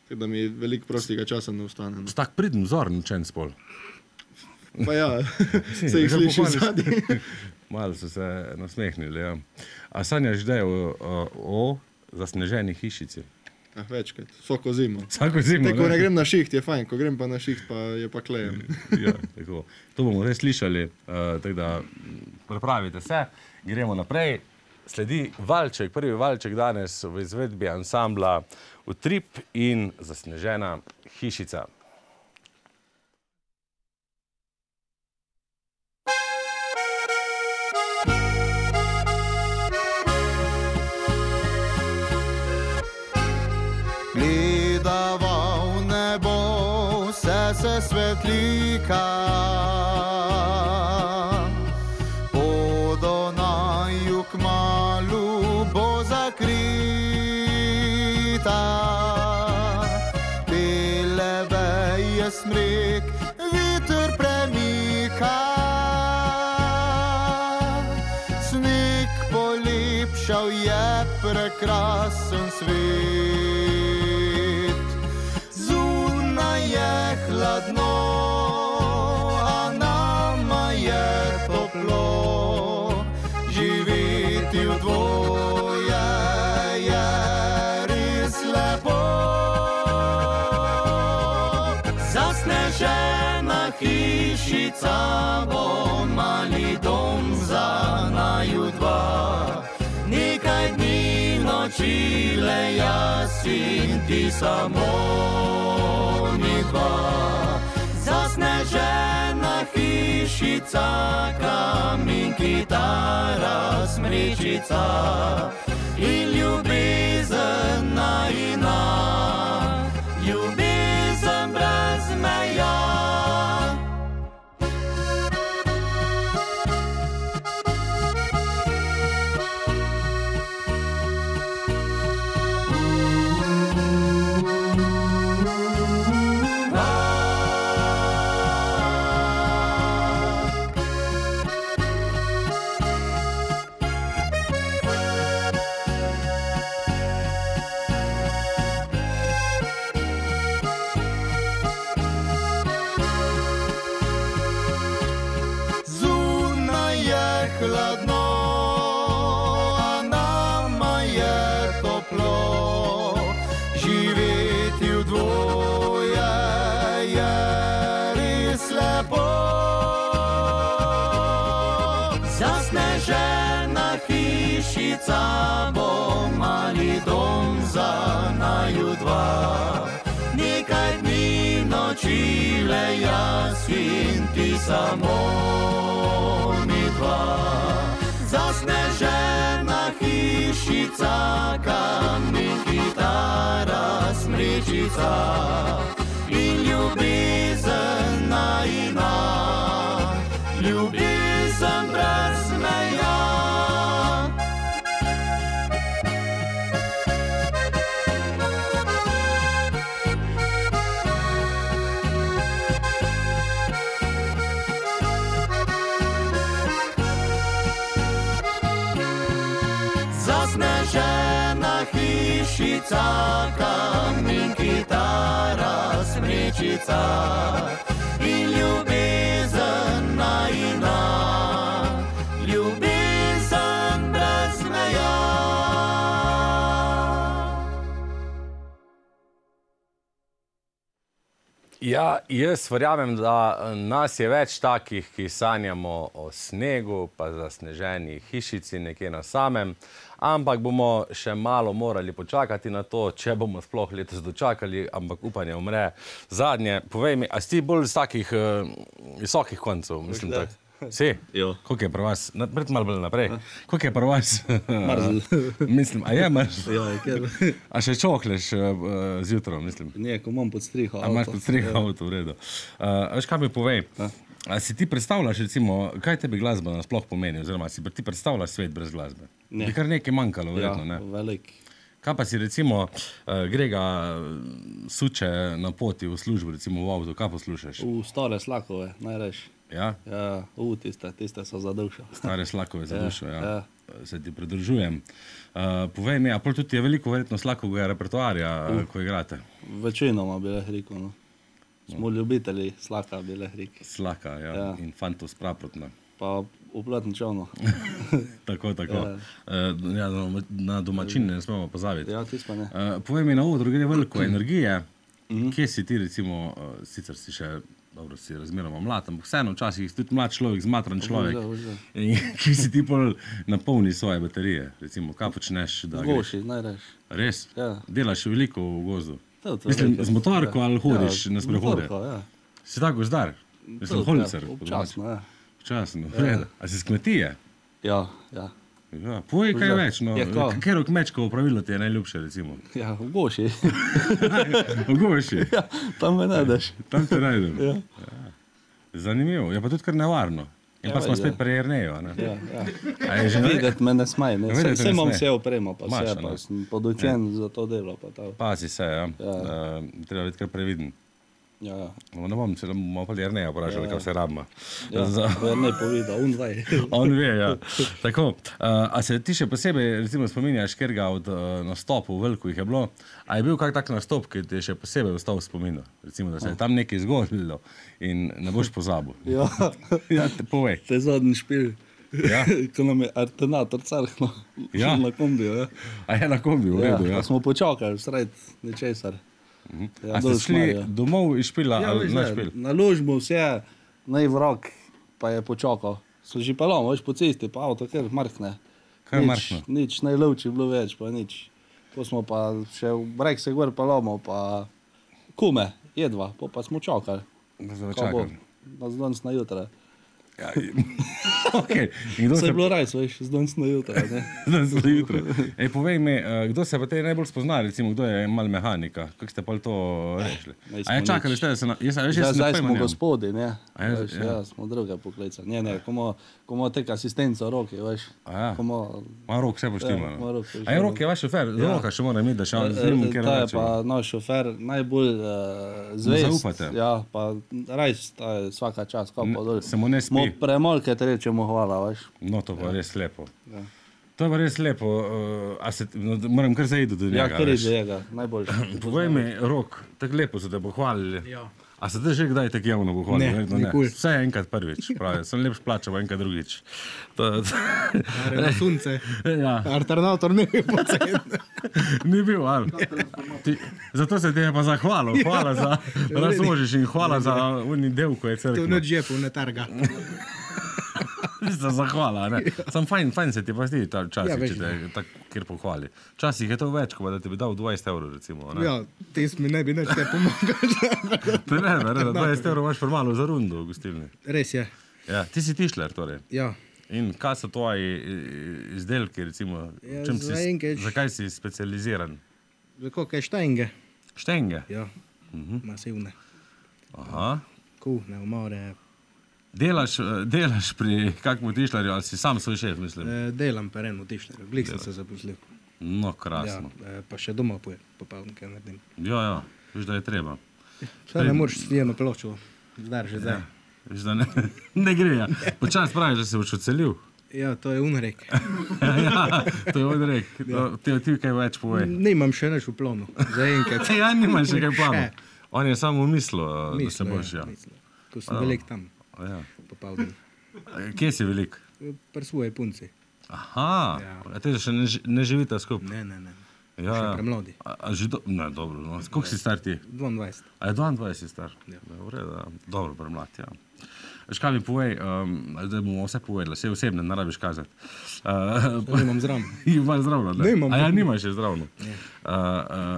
Speaker 5: tako da mi veliko prostega časa ne ostane. No.
Speaker 1: Tak pridn, vzoren učenc pol.
Speaker 5: Pa ja, se jih sliši zadnji.
Speaker 1: Malo so se nasmehnili, ja. A sanjaš kdaj o zasneženi hišici?
Speaker 5: Večkrat, vsako zimo.
Speaker 1: Vsako zimo,
Speaker 5: Ko ne grem na šiht, je fajn, ko grem pa na šiht, pa je pa klejem.
Speaker 1: Ja, tako. To bomo zdaj slišali, tako da pripravite se, gremo naprej. Sledi valček, prvi valček danes v izvedbi ansambla Utrip in zasnežena hišica.
Speaker 2: Gledava v nebo, vse se svetlika, po Donaju kmalu bo zakrita, bele veje smrek, viter premika, sneg polepšal je prekrasen svet. Hladno, a nama je toplo, živeti v dvoje je res lepo. Zasnežena hišica bo mali dom za naju dva, nekaj dni nočile jaz in ti samo. Zasnežena hišica, kamin, kitara, smrečica in ljubezen najina, ljubezen brez meja. Hladno, a nama je toplo, živeti v dvoje je res lepo. Zasnežena hišica bo mali dom za naju dva, nekaj dni nočile jaz in ti samo. Zasnežena hišica, kamin, kitara, smrečica in ljubezen najina, ljubezen brez meja. Zasnežena hišica, kamin, kitara, smrečica in ljubezen najina, ljubezen brez meja.
Speaker 1: Ja, jaz verjamem, da nas je več takih, ki sanjamo o snegu, pa zasneženi hišici nekje na samem, ampak bomo še malo morali počakati na to, če bomo sploh letos dočakali, ampak upanje umre zadnje. Povej mi, a si ti bolj z takih visokih koncev, mislim tako? Si?
Speaker 3: Jo.
Speaker 1: Koliko je pri vas? Pred malo bolj naprej. Koliko je pri vas? Mrzel. Mislim, a je mrzel?
Speaker 3: Ja, je ker.
Speaker 1: A še čokleš zjutraj, mislim?
Speaker 3: Ne, ko imam pod striho avto.
Speaker 1: A imaš pod striho avto, v redu. Veš, kaj mi povej? A si ti predstavljaš, recimo, kaj tebi glasba nasploh pomeni, oziroma si ti predstavljaš svet brez glasbe?
Speaker 3: Ne.
Speaker 1: Bi kar nekaj manjkalo, verjetno, ne?
Speaker 3: Ja, velik.
Speaker 1: Kaj pa si, recimo, Grega suče na poti v službo, recimo v avtu, kaj poslušaš?
Speaker 3: Stare slakove, najreš.
Speaker 1: Ja?
Speaker 3: Ja, tiste so za dušo.
Speaker 1: Stare slakove za dušo, ja.
Speaker 3: Ja.
Speaker 1: Se ti pridružujem. Povej mi, a pol tudi je veliko verjetno slakovega repertoarja, ko igrate?
Speaker 3: Večinoma bi lahko rekel, no. Smo ljubitelji slaka, bi lahko rekel.
Speaker 1: Slaka, ja. In fantov spraprotno.
Speaker 3: Pa v Platničanu.
Speaker 1: Tako. Ja, na domačine ne smemo pozabiti.
Speaker 3: Ja, tisto pa ne.
Speaker 1: Povej mi, na odru gre veliko energije. Kje si ti, recimo, sicer si še, dobro, si razmeroma mlad, ampak vseeno včasih si tudi mlad človek, zmatran človek. In kje si ti pol napolni svoje baterije? Recimo, kaj počneš, da greš?
Speaker 3: Goši, najreš.
Speaker 1: Res?
Speaker 3: Ja.
Speaker 1: Delaš veliko v gozdu?
Speaker 3: Mislim,
Speaker 1: z motorko ali hodiš na sprehode?
Speaker 3: Motorko, ja.
Speaker 1: Si tako gozdar? Mislim, holcer.
Speaker 3: Občasno, ja.
Speaker 1: Občasno. A si z kmetije?
Speaker 3: Ja.
Speaker 1: Ja, povej kaj več, no. Katero kmečko pravilo ti je najljubše, recimo?
Speaker 3: Ja, v Goši.
Speaker 1: V Goši?
Speaker 3: Ja, tam me najdeš.
Speaker 1: Tam te najdem.
Speaker 3: Ja.
Speaker 1: Zanimivo. Je pa tudi kar nevarno. In pa smo spet pri Jerneju, ne?
Speaker 3: Ja.
Speaker 1: A je že
Speaker 3: Videti me ne smaj, ne.
Speaker 1: Videti
Speaker 3: Vse
Speaker 1: ne
Speaker 3: imam
Speaker 1: sme.
Speaker 3: vse opremo, pa
Speaker 1: Imaš,
Speaker 3: vse,
Speaker 1: ne?
Speaker 3: pa sem podučen za to delo, pa tako.
Speaker 1: Pazi se, ja. Treba biti kar previden.
Speaker 3: Ja.
Speaker 1: Ne bom se bomo pa Jerneja vprašali, kaj vse rabimo.
Speaker 3: Ja, ne povida,
Speaker 1: On ve, ja. Tako, a se ti še posebej, recimo, spominjaš, ker ga od nastopov veliko jih je bilo, a je bil kak tak nastop, ki ti je še posebej ostal v spominu? Recimo, da se je tam nekaj zgodilo in ne boš pozabil.
Speaker 3: Ja.
Speaker 1: Ja, te povej.
Speaker 3: Te zadnji špil.
Speaker 1: Ja.
Speaker 3: Ko nam je alternator carkno
Speaker 1: Ja.
Speaker 3: na kombiju, ja.
Speaker 1: A je na kombi, v redu, ja.
Speaker 3: Pa smo počakali, sred nečesar.
Speaker 1: A ste šli domov iz špila ali na špil?
Speaker 3: Naložimo vse, naj vrok, pa je počakal. So že pelom, veš, po cesti, pa avto kar markne.
Speaker 1: Kaj markne?
Speaker 3: Nič, najlovči bilo več, pa nič. To smo pa še v brek se gor pelomo, pa kume, jedva, pa smo čakali.
Speaker 1: Čakali.
Speaker 3: Na danes na jutra.
Speaker 1: Ja, okay.
Speaker 3: Se je bilo rajc, veš, z danes na jutra, ne?
Speaker 1: Danes na jutra. Povej mi, kdo se pa te najbolj spozna, recimo, kdo je mal mehanika? Kako ste pa to rešili? A je čakali ste, da se
Speaker 3: Zdaj smo gospodi, ne?
Speaker 1: Ja,
Speaker 3: smo druga poklica. Ne, komo tek asistenca roke, veš.
Speaker 1: Ma rok se poštima. A je rok je vaš šofer? Roka še mora imeti, da še z njim kjer
Speaker 3: Ta je pa naš šofer najbolj zvest.
Speaker 1: Zaupate?
Speaker 3: Ja, pa rajc, ta je svaka čas, kao pa dol.
Speaker 1: Se mu ne spi?
Speaker 3: Premolke te rečemo hvala, veš.
Speaker 1: No, to pa res lepo. To je pa res lepo. Moram kar zaiti do njega.
Speaker 3: Ja, kar je do njega, najboljše.
Speaker 1: Povej mi, Rok, tako lepo so te pohvalili.
Speaker 6: Ja.
Speaker 1: A se te že kdaj tako javno pohvalili?
Speaker 6: Ne, nikoli.
Speaker 1: Vse je enkrat prvič, pravi. Sem lepš plačal, enkrat drugič.
Speaker 6: Na sunce.
Speaker 1: Ja.
Speaker 6: Alternator ne bi pocen.
Speaker 1: Ni bil, ali? Zato se ti je pa zahvalil. Hvala za razložiš in hvala za unni del, ko je
Speaker 6: To
Speaker 1: crkno.
Speaker 6: noč žepov ne targa.
Speaker 1: Za zahvala, ne? Sam fajn se ti pa zdi ta čas,
Speaker 6: Ja,
Speaker 1: če te tako kjer pohvali. Včasih je to več, kot da ti bi dal 20 evrov, recimo. Ne?
Speaker 6: Ja, tes mi ne bi nič te pomagal.
Speaker 1: To ne, 20 evrov imaš formalno za rundo v gostilni.
Speaker 6: Res je.
Speaker 1: Ja, ti si tišler, torej.
Speaker 6: Ja.
Speaker 1: In kaj so tvoji izdelki, recimo?
Speaker 6: Ja,
Speaker 1: Čem si,
Speaker 6: zaenkrat-
Speaker 1: zakaj si specializiran?
Speaker 6: Kako kaj štenge?
Speaker 1: Štenge?
Speaker 6: Ja. Masivne.
Speaker 1: Aha.
Speaker 6: Kuhne, umore.
Speaker 1: Delaš pri kakmu tišlerju, ali si sam svoj šef, mislim?
Speaker 6: Delam pa eno tišlerju. Glik sem se zaposlil.
Speaker 1: No,
Speaker 6: Ja,
Speaker 1: krasno.
Speaker 6: pa še doma popavnike naredim.
Speaker 1: Ja, viš, da je treba.
Speaker 6: Saj ne moreš si eno pločo zdržati zdaj.
Speaker 1: Viš, da ne gre, ja. Počas praviš, da se boš odselil.
Speaker 6: Ja, to je unrek.
Speaker 1: Ja, to je odrek. Ti kaj več povej.
Speaker 6: Nimam še nič v planu. Zaenkrat.
Speaker 1: Ja, nimaš še kaj planu. On je samo mislil, da se boš, ja.
Speaker 6: Ko sem velik tam,
Speaker 1: Ja.
Speaker 6: popavljen.
Speaker 1: Kje si velik?
Speaker 6: Pri svoji punci.
Speaker 1: Aha,
Speaker 6: Ja.
Speaker 1: a te še ne živite skupaj?
Speaker 6: Ne.
Speaker 1: Ja,
Speaker 6: Še premladi.
Speaker 1: A že ne, dobro, no. Koliko si star ti?
Speaker 6: 22.
Speaker 1: A je 22 si star?
Speaker 6: Ja.
Speaker 1: Dobro, premlad, ja. Veš, kaj mi povej, da bomo vse povedali, vse osebne, ne rabiš kazati.
Speaker 6: Nimam zraven.
Speaker 1: Imaš zdravno, ne?
Speaker 6: Nimam.
Speaker 1: A ja, nimaš še zdravno.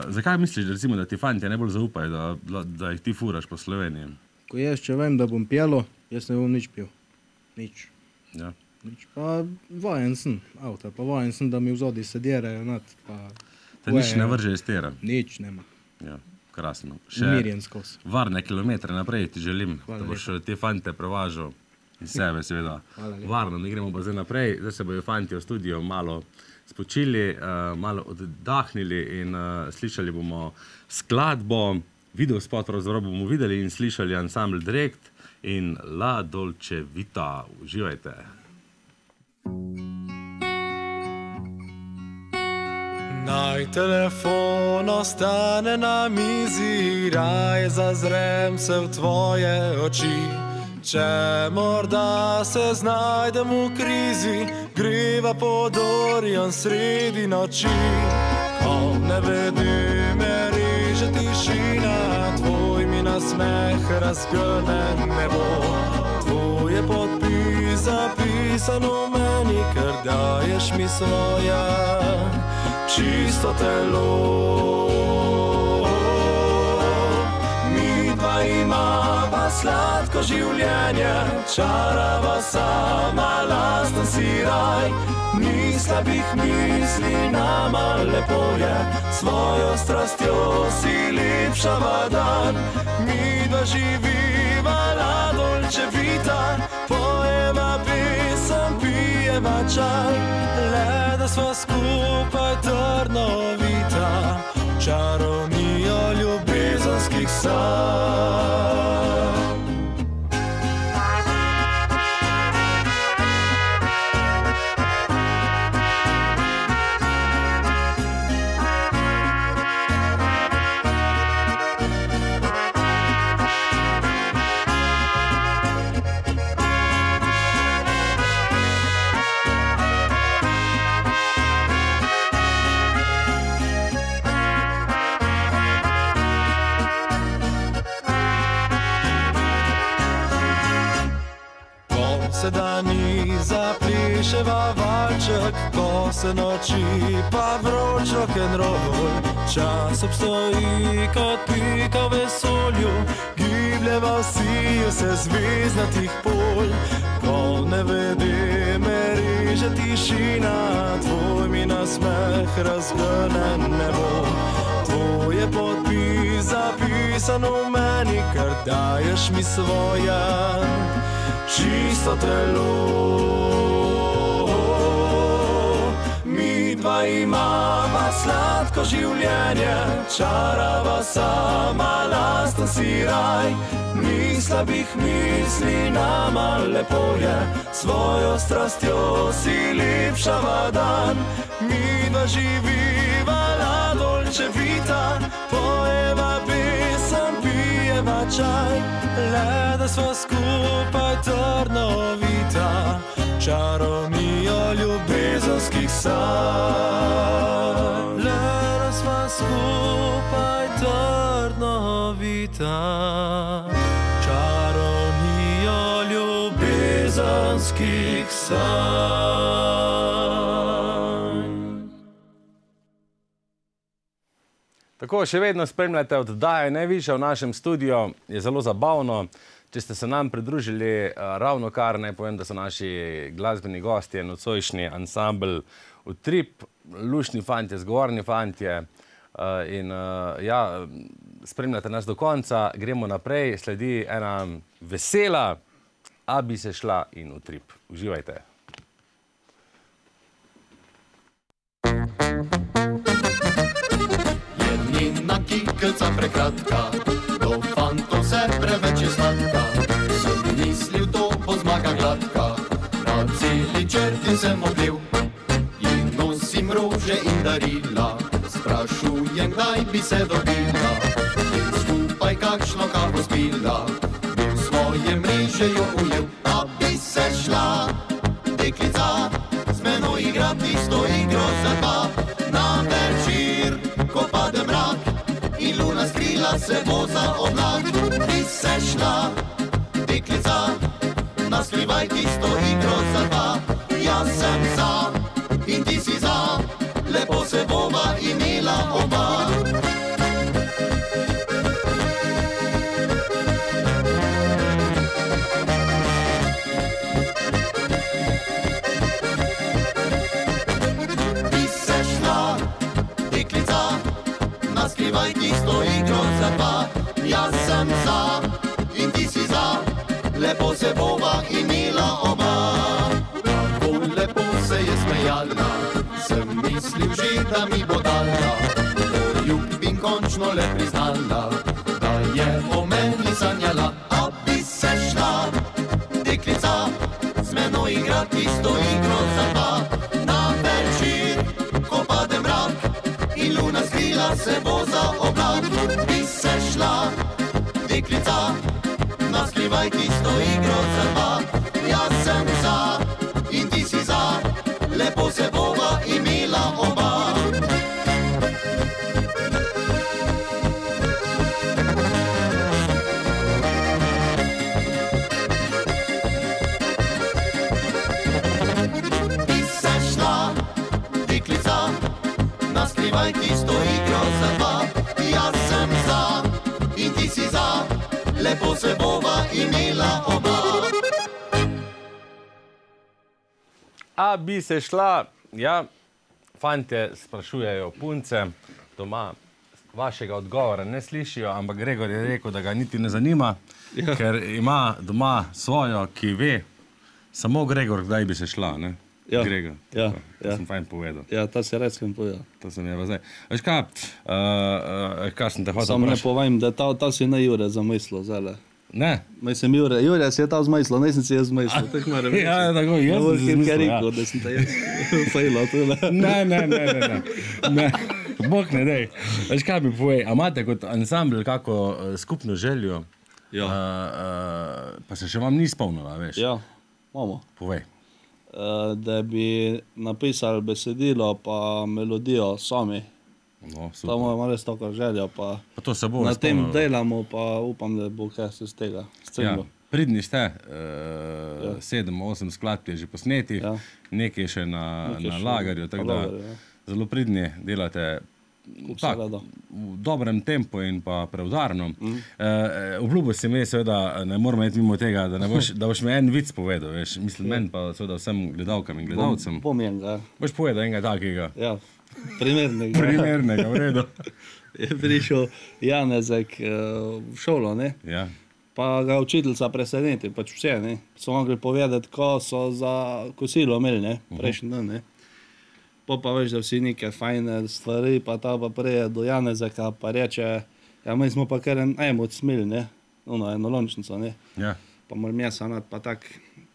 Speaker 1: Zakaj misliš, recimo, da ti fantje najbolj zaupajo, da jih ti furaš po Sloveniji?
Speaker 6: Ko jaz če vem, da bom pjelo, jaz ne bom nič pil. Nič.
Speaker 1: Ja.
Speaker 6: Nič. Pa vajen sem avta, pa vajen sem, da mi vzodi sedirajo nad. Pa
Speaker 1: Te nič ne vrže iz tera.
Speaker 6: Nič nema.
Speaker 1: Ja, krasno.
Speaker 6: Umirjen skozi.
Speaker 1: Varne kilometre naprej ti želim,
Speaker 6: Hvala
Speaker 1: da boš te fante prevažal in sebe, seveda.
Speaker 6: Hvala lepa.
Speaker 1: Varno, ne gremo pa zdaj naprej. Zdaj se bojo fanti v studiu malo spočili, malo oddahnili in slišali bomo skladbo. Video spot pravzaprav bomo videli in slišali ansambl Direkt in La Dolce Vita. Uživajte.
Speaker 7: Naj telefon ostane na mizi, raj zazrem se v tvoje oči. Če morda se znajdem v krizi, greva pod orjan sredi noči. Ko ne vedi me reže tišina, tvoj mi nasmeh razgrne nebo. Tvoj je podpis zapisan v meni, ker daješ mi svoja čisto telo. Imava sladko življenje, čarava sama, lasten si raj. Ni slabih misli, nama lepo je, svojo strastjo si lepšava dan. Mi dva živiva la dolce vita, pojeva pesem, pijeva čaj. Le da sva skupaj trnovita, čarovnijo ljubezenskih sanj. Se dani zapliševa valček, ko se noči pa vroč rock'n'roll. Čas obstoji kot pika v vesolju, gibljeva vsi se zvezdnatih pol. Ko ne vede me reže tišina, tvoj mi nasmeh razgrne nebo. Tvoj je podpis zapisan v meni, ker daješ mi svoja čisto telo. Mi dva imava sladko življenje, čarava sama, lasten si raj. Ni slabih misli, nama lepo je, svojo strastjo si lepšava dan. Mi dva živiva la dolce vita, pojeva pesem, pijeva čaj. Le da sva skupaj trnovita, čarovnijo ljubezenskih sanj. Le da sva skupaj trnovita, čarovnijo ljubezenskih sanj.
Speaker 1: Tako, še vedno spremljate oddaje Najvišja v našem studiu, je zelo zabavno. Če ste se nam pridružili ravno kar, naj povem, da so naši glasbeni gostje, nocojšnji ansambl Utrip, luštni fantje, zgovorni fantje. In ja, spremljate nas do konca, gremo naprej, sledi ena vesela, a bi se šla in Utrip. Uživajte.
Speaker 2: Jednina kikelca prekratka, do fantov se preveč je sladka. Sem mislil, to bo zmaga gladka, na celi črti sem obil. In nosim rože in darila, sprašujem, kdaj bi se dobila. In skupaj kakšno kavo spila, bi v svoje mreže jo ujel. A bi se šla, deklica, z menoj igrat isto igro za dva. Na večer, ko pade mrak, in luna skrila se bo za oblak. Bi se šla, deklica, naskrivaj tisto igro za dva. Jaz sem za, in ti si za, lepo se bova imela oba. Naskrivaj tisto igro za dva. Jaz sem za, in ti si za, lepo se bova imela oba. Tako lepo se je smejala, sem mislil že, da mi bo dala. Ljubim končno le priznala, da je o meni sanjala. A bi se šla, deklica, z menoj igrat tisto igro za dva. Na večer, ko pade mrak, in luna skrila se bo za oblak. Bi se šla, deklica, naskrivaj skrivaj tisto igro za dva. Jaz sem za in ti si za, lepo se bova imela oba. Ti se šla, deklica, naskrivaj tisto igro za dva. Jaz sem za in ti si za, lepo se bova imela oba.
Speaker 1: A bi se šla, ja, fantje sprašujejo punce, doma vašega odgovora ne slišijo, ampak Gregor je rekel, da ga niti ne zanima, ker ima doma svojo, ki ve, samo Gregor, kdaj bi se šla, ne?
Speaker 3: Ja.
Speaker 1: Gregor,
Speaker 3: Ja,
Speaker 1: to
Speaker 3: ja.
Speaker 1: sem fajn povedal.
Speaker 3: Ja, ta se res sem povedal.
Speaker 1: To sem je pa zdaj. Veš kaj sem te hotel
Speaker 3: Samo ne
Speaker 1: vprašati?
Speaker 3: povem, da ta si ne Jure zamislil, zdaj.
Speaker 1: Ne?
Speaker 3: Mislim, Jure si je ta zmislil, nisem si jaz zmislil. Tako moram reči.
Speaker 1: Ja, tako, jaz sem si zmislil, ja.
Speaker 3: rekel, da sem te jaz fejlal tule.
Speaker 1: Ne. Bog ne dej. Veš kaj mi povej, a imate kot ansambl kako skupno željo,
Speaker 3: Ja.
Speaker 1: pa se še vam ni spomnila, veš?
Speaker 3: Ja, imamo.
Speaker 1: Povej.
Speaker 3: Da bi napisali besedilo pa melodijo sami.
Speaker 1: No,
Speaker 3: To
Speaker 1: super.
Speaker 3: imamo res tako željo, pa
Speaker 1: Pa to se bo
Speaker 3: na tem
Speaker 1: spomnilo.
Speaker 3: delamo, pa upam, da bo kaj se z tega
Speaker 1: Ja,
Speaker 3: scelo.
Speaker 1: pridni ste, 7-8 skladb je že posnetih,
Speaker 3: Ja.
Speaker 1: nekaj še na
Speaker 3: Nekaj še
Speaker 1: lagarju, tako
Speaker 3: na
Speaker 1: da
Speaker 3: lagarju, ja.
Speaker 1: zelo pridni delate
Speaker 3: se le da.
Speaker 1: v dobrem tempu in pa preudarno. Obljubil si mi seveda, ne moramo iti mimo tega, da boš mi en vic povedal, veš, mislim meni pa seveda vsem gledalkam in gledalcem.
Speaker 3: Bom enega,
Speaker 1: Boš povedal enega takega,
Speaker 3: ja, primernega.
Speaker 1: primernega, v redu.
Speaker 3: Je prišel Janezek v šolo, ne?
Speaker 1: Ja.
Speaker 3: Pa ga učiteljica preseneti, pač vse, ne? So mogli povedati, ko so za kosilo imeli, ne? Prejšnji dan, ne? Pa veš, da vsi neke fajne stvari, pa ta pa preje do Janezeka, pa reče, ja, mi smo pa kar en ajmoc smeli, ne? Ono, eno lončnico, ne?
Speaker 1: Ja.
Speaker 3: Pa mora mesa nad, pa tak,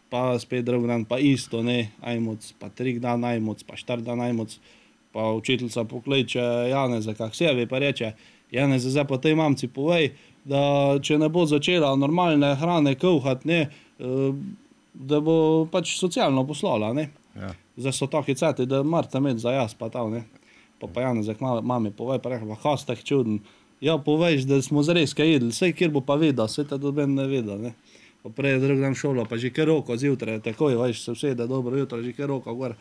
Speaker 3: pa spet drug dan, pa isto, ne? Ajmoc, pa 3 dan ajmoc, pa 4 dan ajmoc. Pa učiteljica pokliče Janezeka k sebi, pa reče, Janez, zdaj pa tej mamci povej, da če ne bo začela normalne hrane kuhati, ne, da bo pač socialno poslala, ne.
Speaker 1: Ja.
Speaker 3: Zdaj so taki ceti, da morate imeti za jaz pa ta, ne. Pa Janezek mami povej, pa rekel, pa kaj si tak čuden. Ja, poveš, da smo zrezke jedli, sej kjer bo pa vedel, sej te doben ne vedel, ne. Pa prej drug dan v šolo, pa že kar roko zjutraj, takoj, veš, se vsede, dobro jutro, že kar roko gor.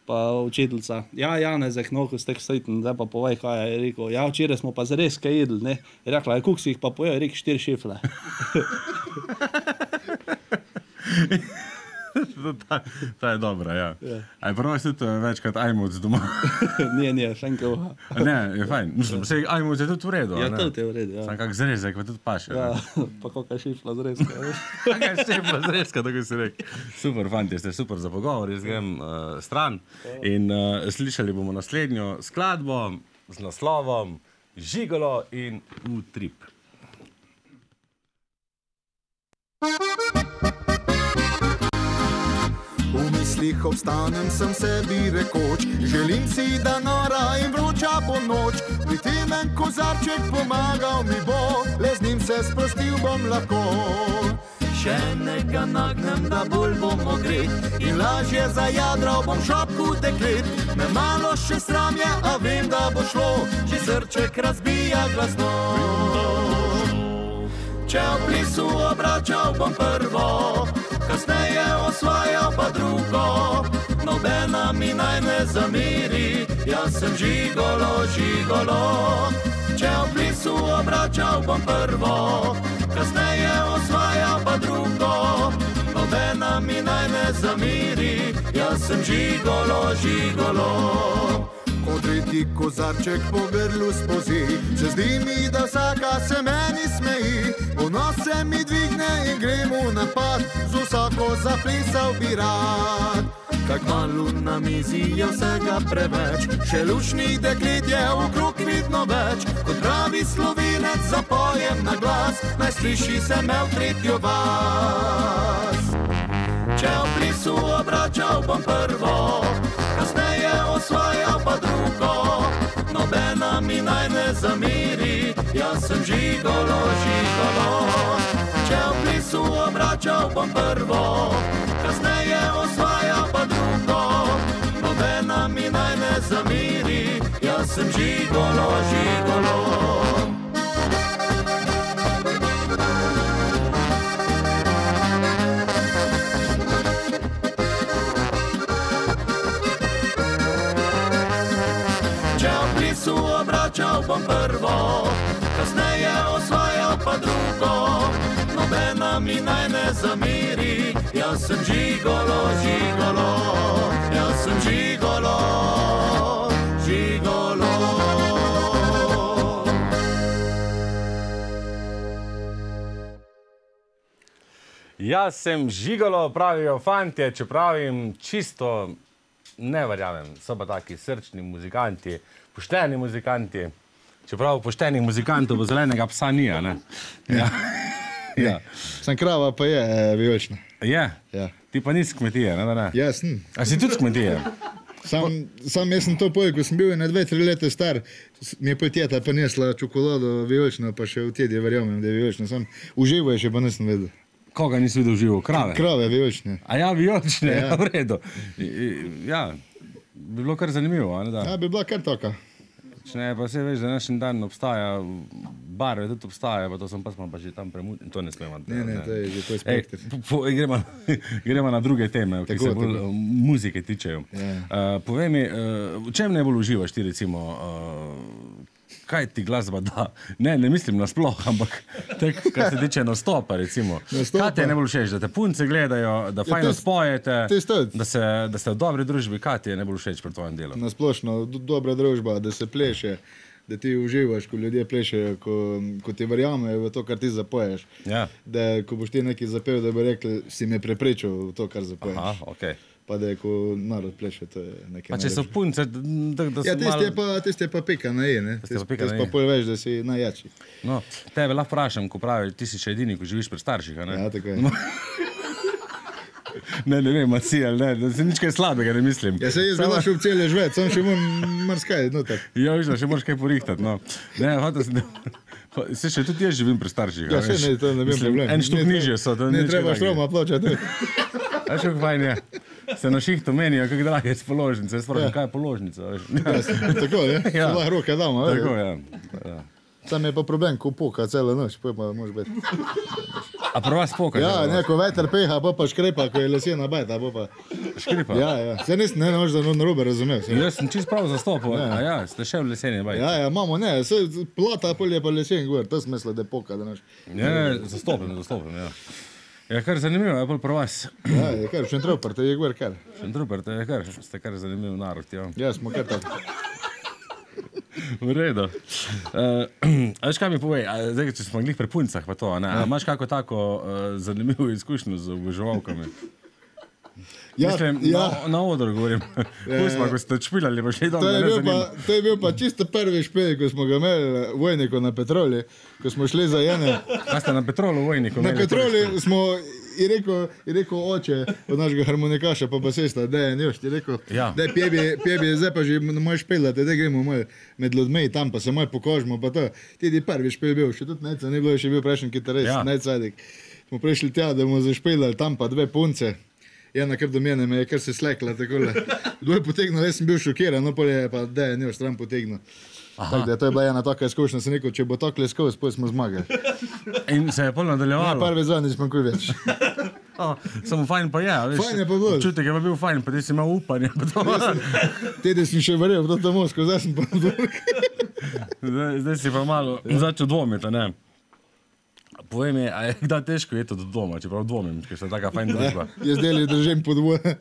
Speaker 3: Pa učiteljica, ja, Janezek, no, ko ste stojten, zdaj pa povej, kaj je rekel. Ja, včeraj smo pa zrezke jedli, ne. Je rekla, koliko si jih pa pojel, je rekel 4 šifle.
Speaker 1: Ta je dobra, ja.
Speaker 3: Ja.
Speaker 1: A je prvo tudi večkrat ajmoc doma?
Speaker 3: Nije, šankova.
Speaker 1: Ne, je fajn. Mislim, se ajmoc je tudi v redu,
Speaker 3: Ja,
Speaker 1: a ne?
Speaker 3: to je v redu, ja.
Speaker 1: Sam kak zrezek pa tudi paše.
Speaker 3: Ja, pa koliko šifla zrezke, veš.
Speaker 1: Kaj še pa zrezka, tako si rekel. Super, fanti, ste super za pogovor, jaz grem stran. In slišali bomo naslednjo skladbo z naslovom Žigolo in Utrip.
Speaker 2: V mislih obstanem sem sebi rekoč, želim si, da nora in vroča bo noč. Pritimen kozarček pomagal mi bo, le z njim se sprostil bom lahko. Še enega nagnem, da bolj bom ogret in lažje zajadral bom šopku deklet. Me malo še sram je, a vem, da bo šlo, že srček razbija glasno. Če v plisu obračal bom prvo, kasneje osvajal pa drugo. Nobena mi naj ne zamiri, jaz sem žigolo, žigolo. Če v plisu obračal bom prvo, kasneje osvajal pa drugo. Nobena mi naj ne zamiri, jaz sem žigolo, žigolo. Ko tretji kozarček po grlu spozi, se zdi mi, da vsaka se meni smeji. Ponos se mi dvigne in grem v napad, z vsako zaplesal bi rad. Kak malu na mizi je vsega preveč, še lučnih deklet je okrog vidno več. Kot pravi Slovenec zapojem na glas, naj sliši se me v tretjo vas. Če v plisu obračal bom prvo, kasneje osvajal pa drugo. Nobena mi naj ne zamiri, jaz sem žigolo, žigolo. Če v plisu
Speaker 7: obračal bom prvo, kasneje osvajal pa drugo. Nobena mi naj ne zamiri, jaz sem žigolo, žigolo. Če v plisu obračal bom prvo, kasneje osvajal pa drugo. Nobena mi naj ne zamiri, jaz sem žigolo, žigolo, jaz sem žigolo, žigolo.
Speaker 1: Jaz sem žigolo, pravijo fantje, čeprav jim čisto ne verjamem. So pa taki srčni muzikanti, pošteni muzikanti. Čeprav poštenih muzikantov bo zelenega psa ni, a ne? Ja. Ja.
Speaker 5: Sam krava pa je vijolična.
Speaker 1: Je?
Speaker 5: Ja.
Speaker 1: Ti pa nisi kmetije, ne?
Speaker 5: Ja, sem.
Speaker 1: A si tudi kmetije?
Speaker 5: Sam jaz sem to povedal, ko sem bil 2-3 leta star, mi je pa teta pa nesla čokolado vijolično, pa še v tedi verjamem, da je vijolično. Sam uživaj še pa nisem vedel.
Speaker 1: Koga nisi videl živo? Krave?
Speaker 5: Krave vijolične.
Speaker 1: A ja, vijolične,
Speaker 5: Ja.
Speaker 1: v redu. Ja, bi bilo kar zanimivo, a ne da?
Speaker 5: Ja, bi bila kar taka.
Speaker 1: Če ne, pa vse veš, da našen dan obstaja, barve tudi obstajajo, pa to sem pa smo pa že tam premudili, to ne smemo.
Speaker 5: Ne, to je že tvoj spekter.
Speaker 1: Gremo na druge teme, ki
Speaker 5: Tako,
Speaker 1: se bolj
Speaker 5: tako.
Speaker 1: muzike tičejo.
Speaker 5: Ja.
Speaker 1: Povej mi, v čem najbolj uživaš ti recimo, kaj ti glasba da? Ne mislim nasploh, ampak kar se tiče nastopa recimo.
Speaker 5: Nastopa.
Speaker 1: Kaj ti je najbolj všeč, da te punce gledajo, da fajno
Speaker 5: tis-
Speaker 1: spojete,
Speaker 5: tis tudi.
Speaker 1: da ste v dobri družbi, kaj ti je najbolj všeč pri tvojem delu?
Speaker 5: Na splošno, dobra družba, da se pleše, da ti uživaš, ko ljudje plešejo, ko ti verjamejo v to, kar ti zapoješ.
Speaker 1: Ja.
Speaker 5: Da ko boš ti nekaj zapel, da bo rekli, si me preprečil v to, kar zapoješ.
Speaker 1: Aha, okej.
Speaker 5: Pa da je, ko narod pleše, to je nekaj.
Speaker 1: Pa če so
Speaker 5: najlepše.
Speaker 1: punce, da so
Speaker 5: Ja,
Speaker 1: malo...
Speaker 5: tiste je pa pika na je, ne?
Speaker 1: Tiste je pa pika na
Speaker 5: pa
Speaker 1: i.
Speaker 5: pol veš, da si najjači.
Speaker 1: No, tebe lahko vprašam, ko pravi, ti si še edini, ko živiš pri starših, a ne?
Speaker 5: Ja, tako je.
Speaker 1: Ne vem, Maci, ali ne, da se nič kaj slabega ne mislim.
Speaker 5: Ja, se jaz bi šel v cele žvet, sam še moram marskaj, noter.
Speaker 1: Ja, viš, da še moraš kaj porihtati, no. Ne, hotel sem, se še tudi jaz živim pri starših,
Speaker 5: Ja,
Speaker 1: a
Speaker 5: še
Speaker 1: veš.
Speaker 5: ne, to ne vem
Speaker 1: Mislim,
Speaker 5: problem.
Speaker 1: En štuk nižje so, to
Speaker 5: Ne
Speaker 1: nič
Speaker 5: treba
Speaker 1: kaj
Speaker 5: štroma plačati.
Speaker 1: takega. Veš, kako fajn je. Se na šihtu menijo, kako drage je položnice. Jaz vprašam, kaj je položnica, veš.
Speaker 5: Tako, ne?
Speaker 1: Ja.
Speaker 5: Lahko roke damo,
Speaker 1: Tako,
Speaker 5: veš.
Speaker 1: ja.
Speaker 5: Tam je pa problem, ko poka celo noč, pa moraš biti.
Speaker 1: A pri vas poka?
Speaker 5: Ja, neko veter peha, pa škrepa, ko je lesena bajta, pa.
Speaker 1: Škripa?
Speaker 5: Ja. Se nisem, ne možeš, da narobe razumel.
Speaker 1: Jaz sem čist prav zastopil, a ja, ste še v leseni bajti.
Speaker 5: Ja, imamo, ne, se plata, pol je pa lesen gor, to smisla, da je poka, da noč.
Speaker 1: Ne, zastopim, ja. Ja, kar zanimivo je bolj pri vas.
Speaker 5: Ja, je kar, še tropar, to je gor kar.
Speaker 1: Šentruper, to je kar, ste kar zanimiv narod, ja.
Speaker 5: Ja, smo kar tako.
Speaker 1: V redu. A veš, kaj mi povej, zdaj, če smo glih pri puncah pa to, ne? A imaš kako tako zanimivo izkušnjo z oboževalkami?
Speaker 5: Ja,
Speaker 1: Mislim, na odru govorim. Pustimo, ko ste špilali, pa šli dol,
Speaker 5: To
Speaker 1: me
Speaker 5: je,
Speaker 1: ne
Speaker 5: bil pa,
Speaker 1: zanima.
Speaker 5: to je bil pa čisto prvi špil, ko smo ga imeli vojniku na Petroli, ko smo šli za ene.
Speaker 1: A ste na Petrolu vojniku?
Speaker 5: Na
Speaker 1: imeli
Speaker 5: Petroli
Speaker 1: prvič?
Speaker 5: smo, je rekel oče od našega harmonikaša, pa basista, da je njoš, ti rekel,
Speaker 1: Ja.
Speaker 5: da je pjebi, zdaj pa že moj špilati, da gremo malo med ljudmi tam, pa se malo pokožimo, pa to. Ti je prvi špil bil, še tudi neca, ni bilo, še bil prejšnji kitarist,
Speaker 1: Ja.
Speaker 5: Necajdik. Smo prišli tja, da bomo zašpilali tam pa dve punce. Ena kar do mene me je kar se slekla, takole. Dvoj potegnil, jaz sem bil šokiran, no pol je pa, da je njoš stran potegnil. Tako da to je bila ena taka izkušnja, sem rekel, če bo to skozi, potem smo zmagali.
Speaker 1: In se je pol
Speaker 5: Ja,
Speaker 1: nadaljevalo?
Speaker 5: prvi zadnjič smo kuj več.
Speaker 1: Samo fajn pa je, a veš.
Speaker 5: Fajn je pa bil.
Speaker 1: Občutek je pa bil fajn, pa ti si imel upanje. Pa to.
Speaker 5: Tedi sem še verjel v to Moskvo, zdaj sem pa
Speaker 1: Zdaj si pa malo začel dvomiti, ne? Povej mi, a je kdaj težko je to do doma, čeprav dvomim, ker ste taka fajn družba.
Speaker 5: Jaz deli držim pod vodo,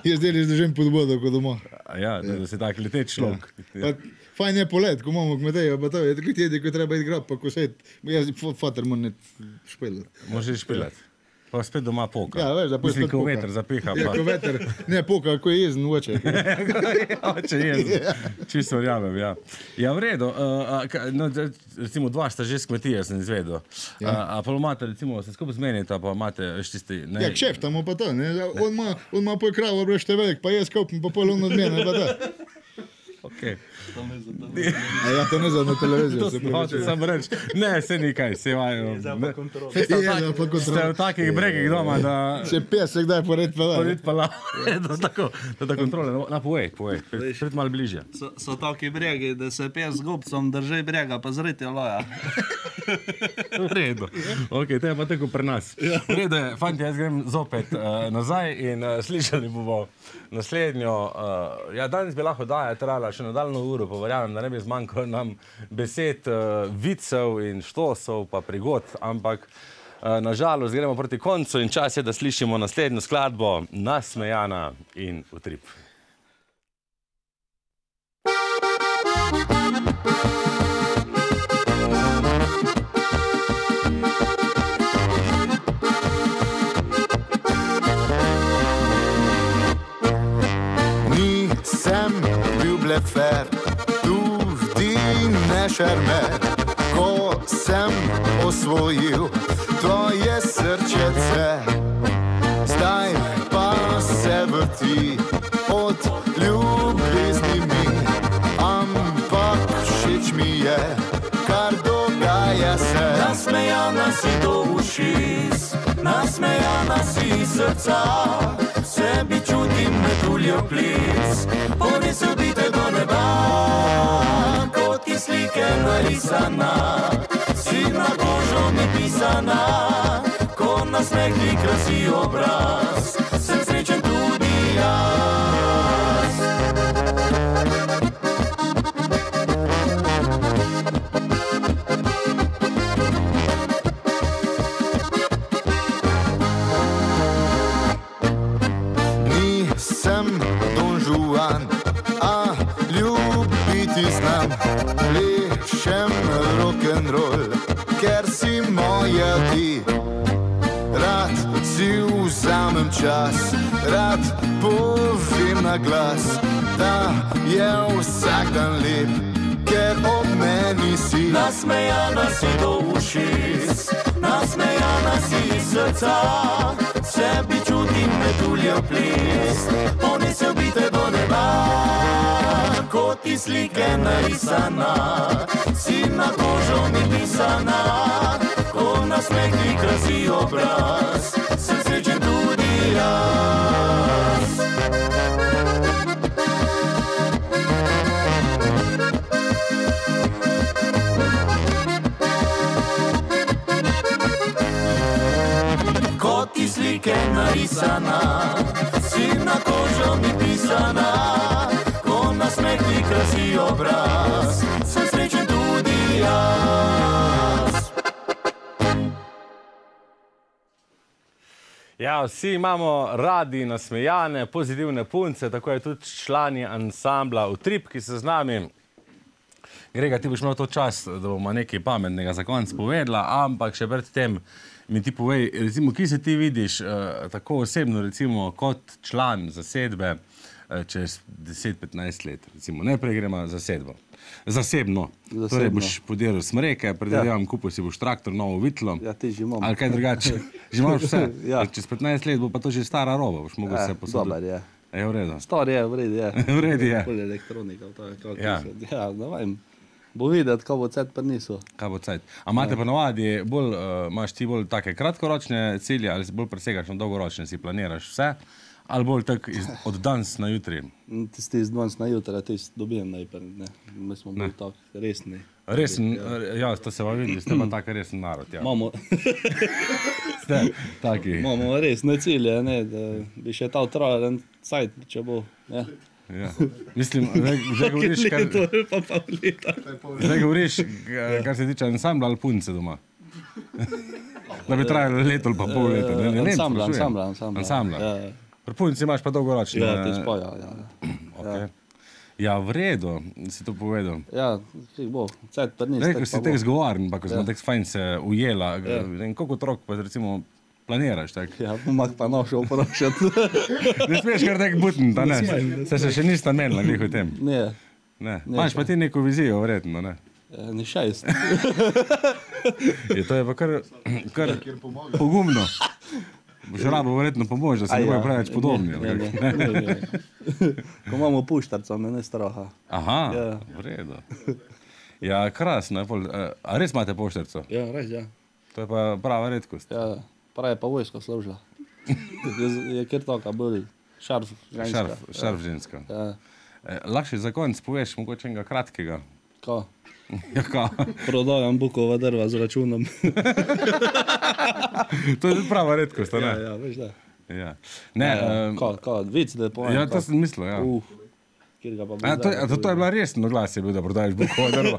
Speaker 5: jaz deli držim pod vodo, kot doma.
Speaker 1: A ja, da si tak leteč človek.
Speaker 5: Pa, fajn je polet, ko imamo kmetejo, pa to je tako tedi, ko treba iti grob, pa ko sedi. Jaz, fater, moram špilati.
Speaker 1: Možeš špiljati. Pa spet doma poka.
Speaker 5: Ja, veš, da pol
Speaker 1: Mislim,
Speaker 5: spet
Speaker 1: ko
Speaker 5: poka.
Speaker 1: veter zapiha.
Speaker 5: Ja,
Speaker 1: Pa.
Speaker 5: ko veter, ne poka, ko je jezen oče.
Speaker 1: Oče je, čisto verjamem, ja. Ja, v redu. No, recimo dva sta že s kmetije, sem izvedel. A pa imate, recimo, se skupaj zmenite, pa imate veš tisti... Ne,
Speaker 5: Ja, kšeftamo pa to, ne. On ima pol kravo, breš te velik, pa jaz kopim pa pol on od mene, pa to.
Speaker 1: Okay.
Speaker 5: A ja, to ne za na televizijo.
Speaker 1: Sam reč, ne, se nikaj, se vajo. Ste v takih bregih doma, da...
Speaker 5: Se pes, se kdaj pored pela.
Speaker 1: Pored pela, da kontrole. Na, povej, pred malo bližje.
Speaker 3: So taki bregi, da se pes z gobcom drži brega, pa zriti loja.
Speaker 1: V redu. Ok, to je pa tako pri nas. V redu je, fanti, jaz grem zopet nazaj in slišali bomo naslednjo. Ja, danes bi lahko daja trajala še nadaljno uro, pa verjamem, da ne bi zmanjkalo nam besed, vicev in štosov, pa prigod, ampak nažalost gremo proti koncu in čas je, da slišimo naslednjo skladbo Nasmejana in Utrip.
Speaker 2: Nisem bil blefer, tudi ne šermer, ko sem osvojil tvoje srčece. Zdaj pa se vrti od ljubezni mi, ampak všeč mi je, kar dogaja se.
Speaker 7: Nasmejana si do ušes, nasmejana si srca, sebi čutim metuljo ples, ponesel bi te do neba, kot ti slike narisana, si na kožo mi pisana, ko nasmeh ti krasi obraz, sem srečen tudi jaz.
Speaker 2: Nisem Don Juan, a ljubiti znam, plešem rock'n'roll, ker si moja ti. Rad si vzamem čas, rad povem na glas, da je vsak dan lep, ker ob meni si.
Speaker 7: Nasmejana si do ušes, nasmejana si srca, sebi čutim metuljo ples, ponesel bi te do neba, kot ti slike narisana, si na kožo mi pisana, ko nasmeh ti krasi obraz, sem srečen tudi jaz. Kot ti slike narisana, si na kožo mi pisana, ko nasmeh ti krasi obraz, sem srečen tudi jaz.
Speaker 1: Ja, vsi imamo radi nasmejane, pozitivne punce, tako je tudi člani ansambla Utrip, ki se z nami. Grega, ti boš imel to čas, da bomo nekaj pametnega za konec povedala, ampak še pred tem mi ti povej, recimo, ki se ti vidiš tako osebno, recimo, kot član zasedbe čez 10-15 let, recimo, najprej gremo zasedbo. Zasebno. Torej boš podiral smreke, predvidevam, kupil si boš traktor, novo vitlo.
Speaker 3: Ja, ti že imam.
Speaker 1: Ali kaj drugače? Že imaš vse?
Speaker 3: Ja.
Speaker 1: Čez 15 let bo pa to že stara roba, boš mogel vse posoditi.
Speaker 3: Dobar je.
Speaker 1: Je v redu.
Speaker 3: Star je, v redu je.
Speaker 1: V redu je.
Speaker 3: Bolj elektronika, to je kako
Speaker 1: Ja.
Speaker 3: ja, ne vem. Bo videti, kako bo cajt prinesel.
Speaker 1: Kaj bo cajt? A imate pa navadi bolj, imaš ti bolj take kratkoročne cilje ali si bolj presegaš na dolgoročne, si planiraš vse? Ali bolj tako od danes na jutri?
Speaker 3: Tisti iz danes na jutra, tisti dobijem najprej, ne. Mi smo bolj tako resni.
Speaker 1: Resen, ja, to se vam vidi, ste pa tak resen narod, ja.
Speaker 3: Imamo,
Speaker 1: Ste taki.
Speaker 3: imamo resne cilje, ne, da bi še ta trajal en cajt, če bo, ne.
Speaker 1: Ja. Mislim, zdaj govoriš,
Speaker 3: pa leta.
Speaker 1: zdaj govoriš, kar se tiče ansambla ali punce doma. Da bi trajalo leto ali pa pol leta. Ne vem, sprašujem. Ansambla.
Speaker 3: Ja,
Speaker 1: Pri punci imaš pa dolgoročne.
Speaker 3: ja, ti spoja, ja.
Speaker 1: Okay. Ja, v redu, si to povedal.
Speaker 3: Ja, kaj bo, cajt prinesel.
Speaker 1: Rekel si tek zgovoren, pa ko smo tek fajn se ujela. In koliko otrok pa recimo planiraš, tak?
Speaker 3: Ja, pomak pa našel vprašati.
Speaker 1: Ne smeš kar tek butn, da ne? Se še nista menila glih o tem.
Speaker 3: Ne,
Speaker 1: Ne. Imaš pa ti neko vizijo, verjetno, ne?
Speaker 3: ni 6.
Speaker 1: Je, to je pa kar pogumno. Boš rabo verjetno pomoč, da se ne bojo preveč podobni.
Speaker 3: Ko imamo puštarca, me ne straha.
Speaker 1: Aha, v redu. Ja, krasno. A res imate poštarco?
Speaker 3: Ja, res, ja.
Speaker 1: To je pa prava redkost.
Speaker 3: Ja, prav je pa vojsko služila. Je kjer taka bolj šarf ženska.
Speaker 1: Šarf ženska.
Speaker 3: Ja.
Speaker 1: Lahko za konec poveš mogoče enega kratkega.
Speaker 3: Ko?
Speaker 1: Ja, ka?
Speaker 3: Prodajam bukova drva z računom.
Speaker 1: To je prava redkost, ne?
Speaker 3: Ja, veš da.
Speaker 1: Ja. Ne,
Speaker 3: Ko, vic, da povem.
Speaker 1: ja, to sem mislil, ja.
Speaker 3: Kjer ga pa
Speaker 1: To je bila resno glas, je bil, da prodajaš bukova drva.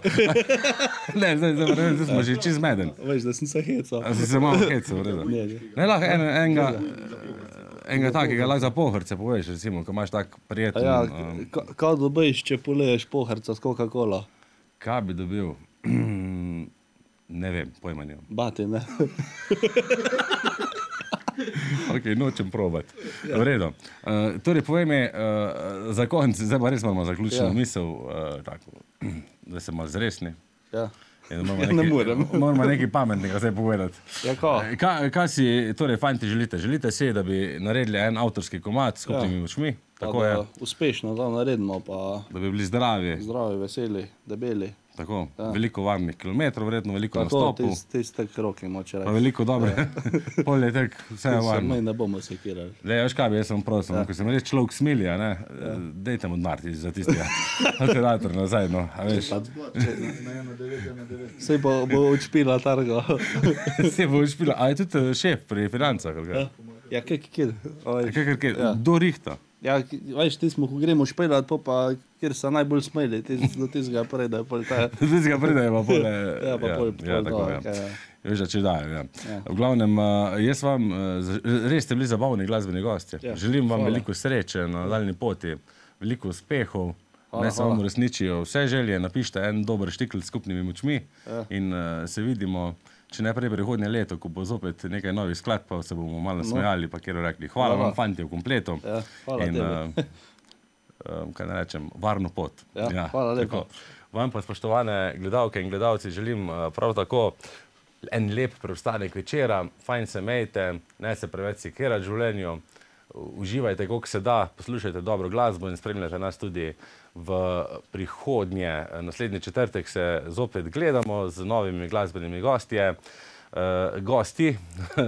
Speaker 1: Ne, zdaj smo že čez meden.
Speaker 3: Veš, da sem se hecal.
Speaker 1: A si se malo hecal, v redu. Ne, lahko enega takega lahko za pohrce poveš, recimo, ko imaš tak prijeten...
Speaker 3: Ja, kaj dobiš, če poleješ pohrca s Coca-Cola?
Speaker 1: Kaj bi dobil? Ne vem, pojma nimam.
Speaker 3: Bati, ne.
Speaker 1: Ok, nočem probati. V redu. Torej, povej mi, za konec, zdaj pa res moramo zaključiti misel, tako, da se malo zresni.
Speaker 3: Ja.
Speaker 1: Ne morem. Moramo nekaj pametnega zdaj povedati.
Speaker 3: Ja, kaj?
Speaker 1: Kaj si, torej, fanti želite? Želite si, da bi naredili en avtorski komad s skupnimi močmi? Tako je.
Speaker 3: Uspešno to naredimo, pa...
Speaker 1: Da bi bili zdravi.
Speaker 3: Zdravi, veseli, debeli.
Speaker 1: Tako, veliko varnih kilometrov, verjetno veliko nastopov.
Speaker 3: Tako, ti roki moče reči.
Speaker 1: Pa veliko dobre. Polje tek, vse je varno.
Speaker 3: Mi ne bomo sekirali.
Speaker 1: Veš kaj bi, jaz sem prosil, ko sem res človek smilja, ne, dejte mu denar za tistega alterator nazaj, no, a veš.
Speaker 3: Sej bo odšpila targa.
Speaker 1: Sej bo odšpila, a je tudi šef pri financah, ali kaj?
Speaker 3: Ja, kaj?
Speaker 1: Do rihta.
Speaker 3: Ja, veš, ti smo, ko gremo špelat, pa kjer se najbolj smeli, do tistega predaje, pol ta...
Speaker 1: Do tistega predaje pa pol...
Speaker 3: Ja, pa pol...
Speaker 1: Ja, tako, ja. Veš, če dajo, ja. V glavnem, jaz vam, res ste bili zabavni glasbeni gostje. Želim vam veliko sreče na daljni poti, veliko uspehov, ne se vam uresničijo vse želje, napište en dober štikl s skupnimi močmi in se vidimo, če ne prej prihodnje leto, ko bo zopet nekaj novih skladb, pa se bomo malo smejali, pa kjer rekli, hvala vam fanti v kompletu.
Speaker 3: Hvala tebi.
Speaker 1: Kaj ne rečem, varno pot.
Speaker 3: Hvala lepo.
Speaker 1: Vam pa, spoštovane gledalke in gledalci, želim prav tako en lep preostanek večera, fajn se mejte, ne se preveč sekirati v življenju, uživajte, koliko se da, poslušajte dobro glasbo in spremljate nas tudi v prihodnje. Naslednji četrtek se zopet gledamo z novimi glasbenimi gosti.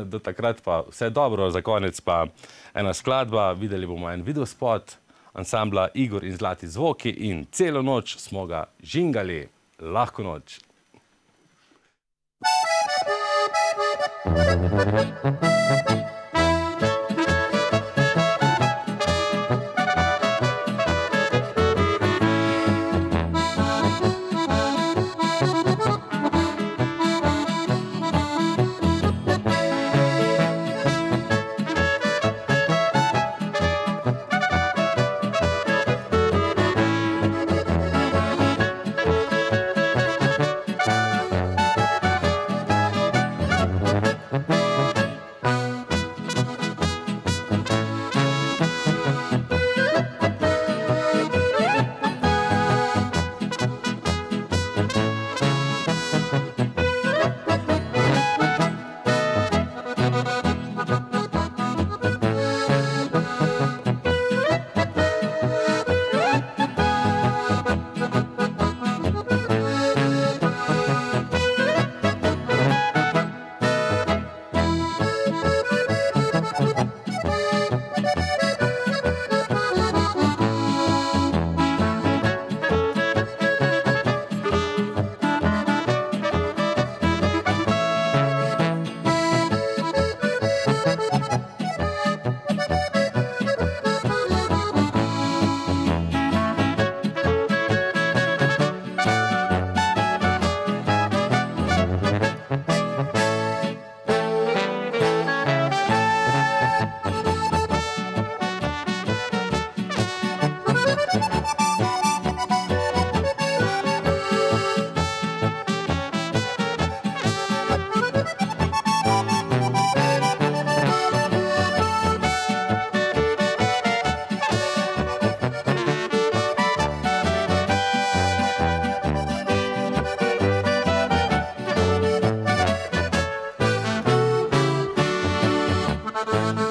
Speaker 1: Do takrat pa vse dobro, za konec pa ena skladba, videli bomo en videospot ansambla Igor in Zlati zvoki in celo noč smo ga žingali. Lahko noč.
Speaker 7: Thank you.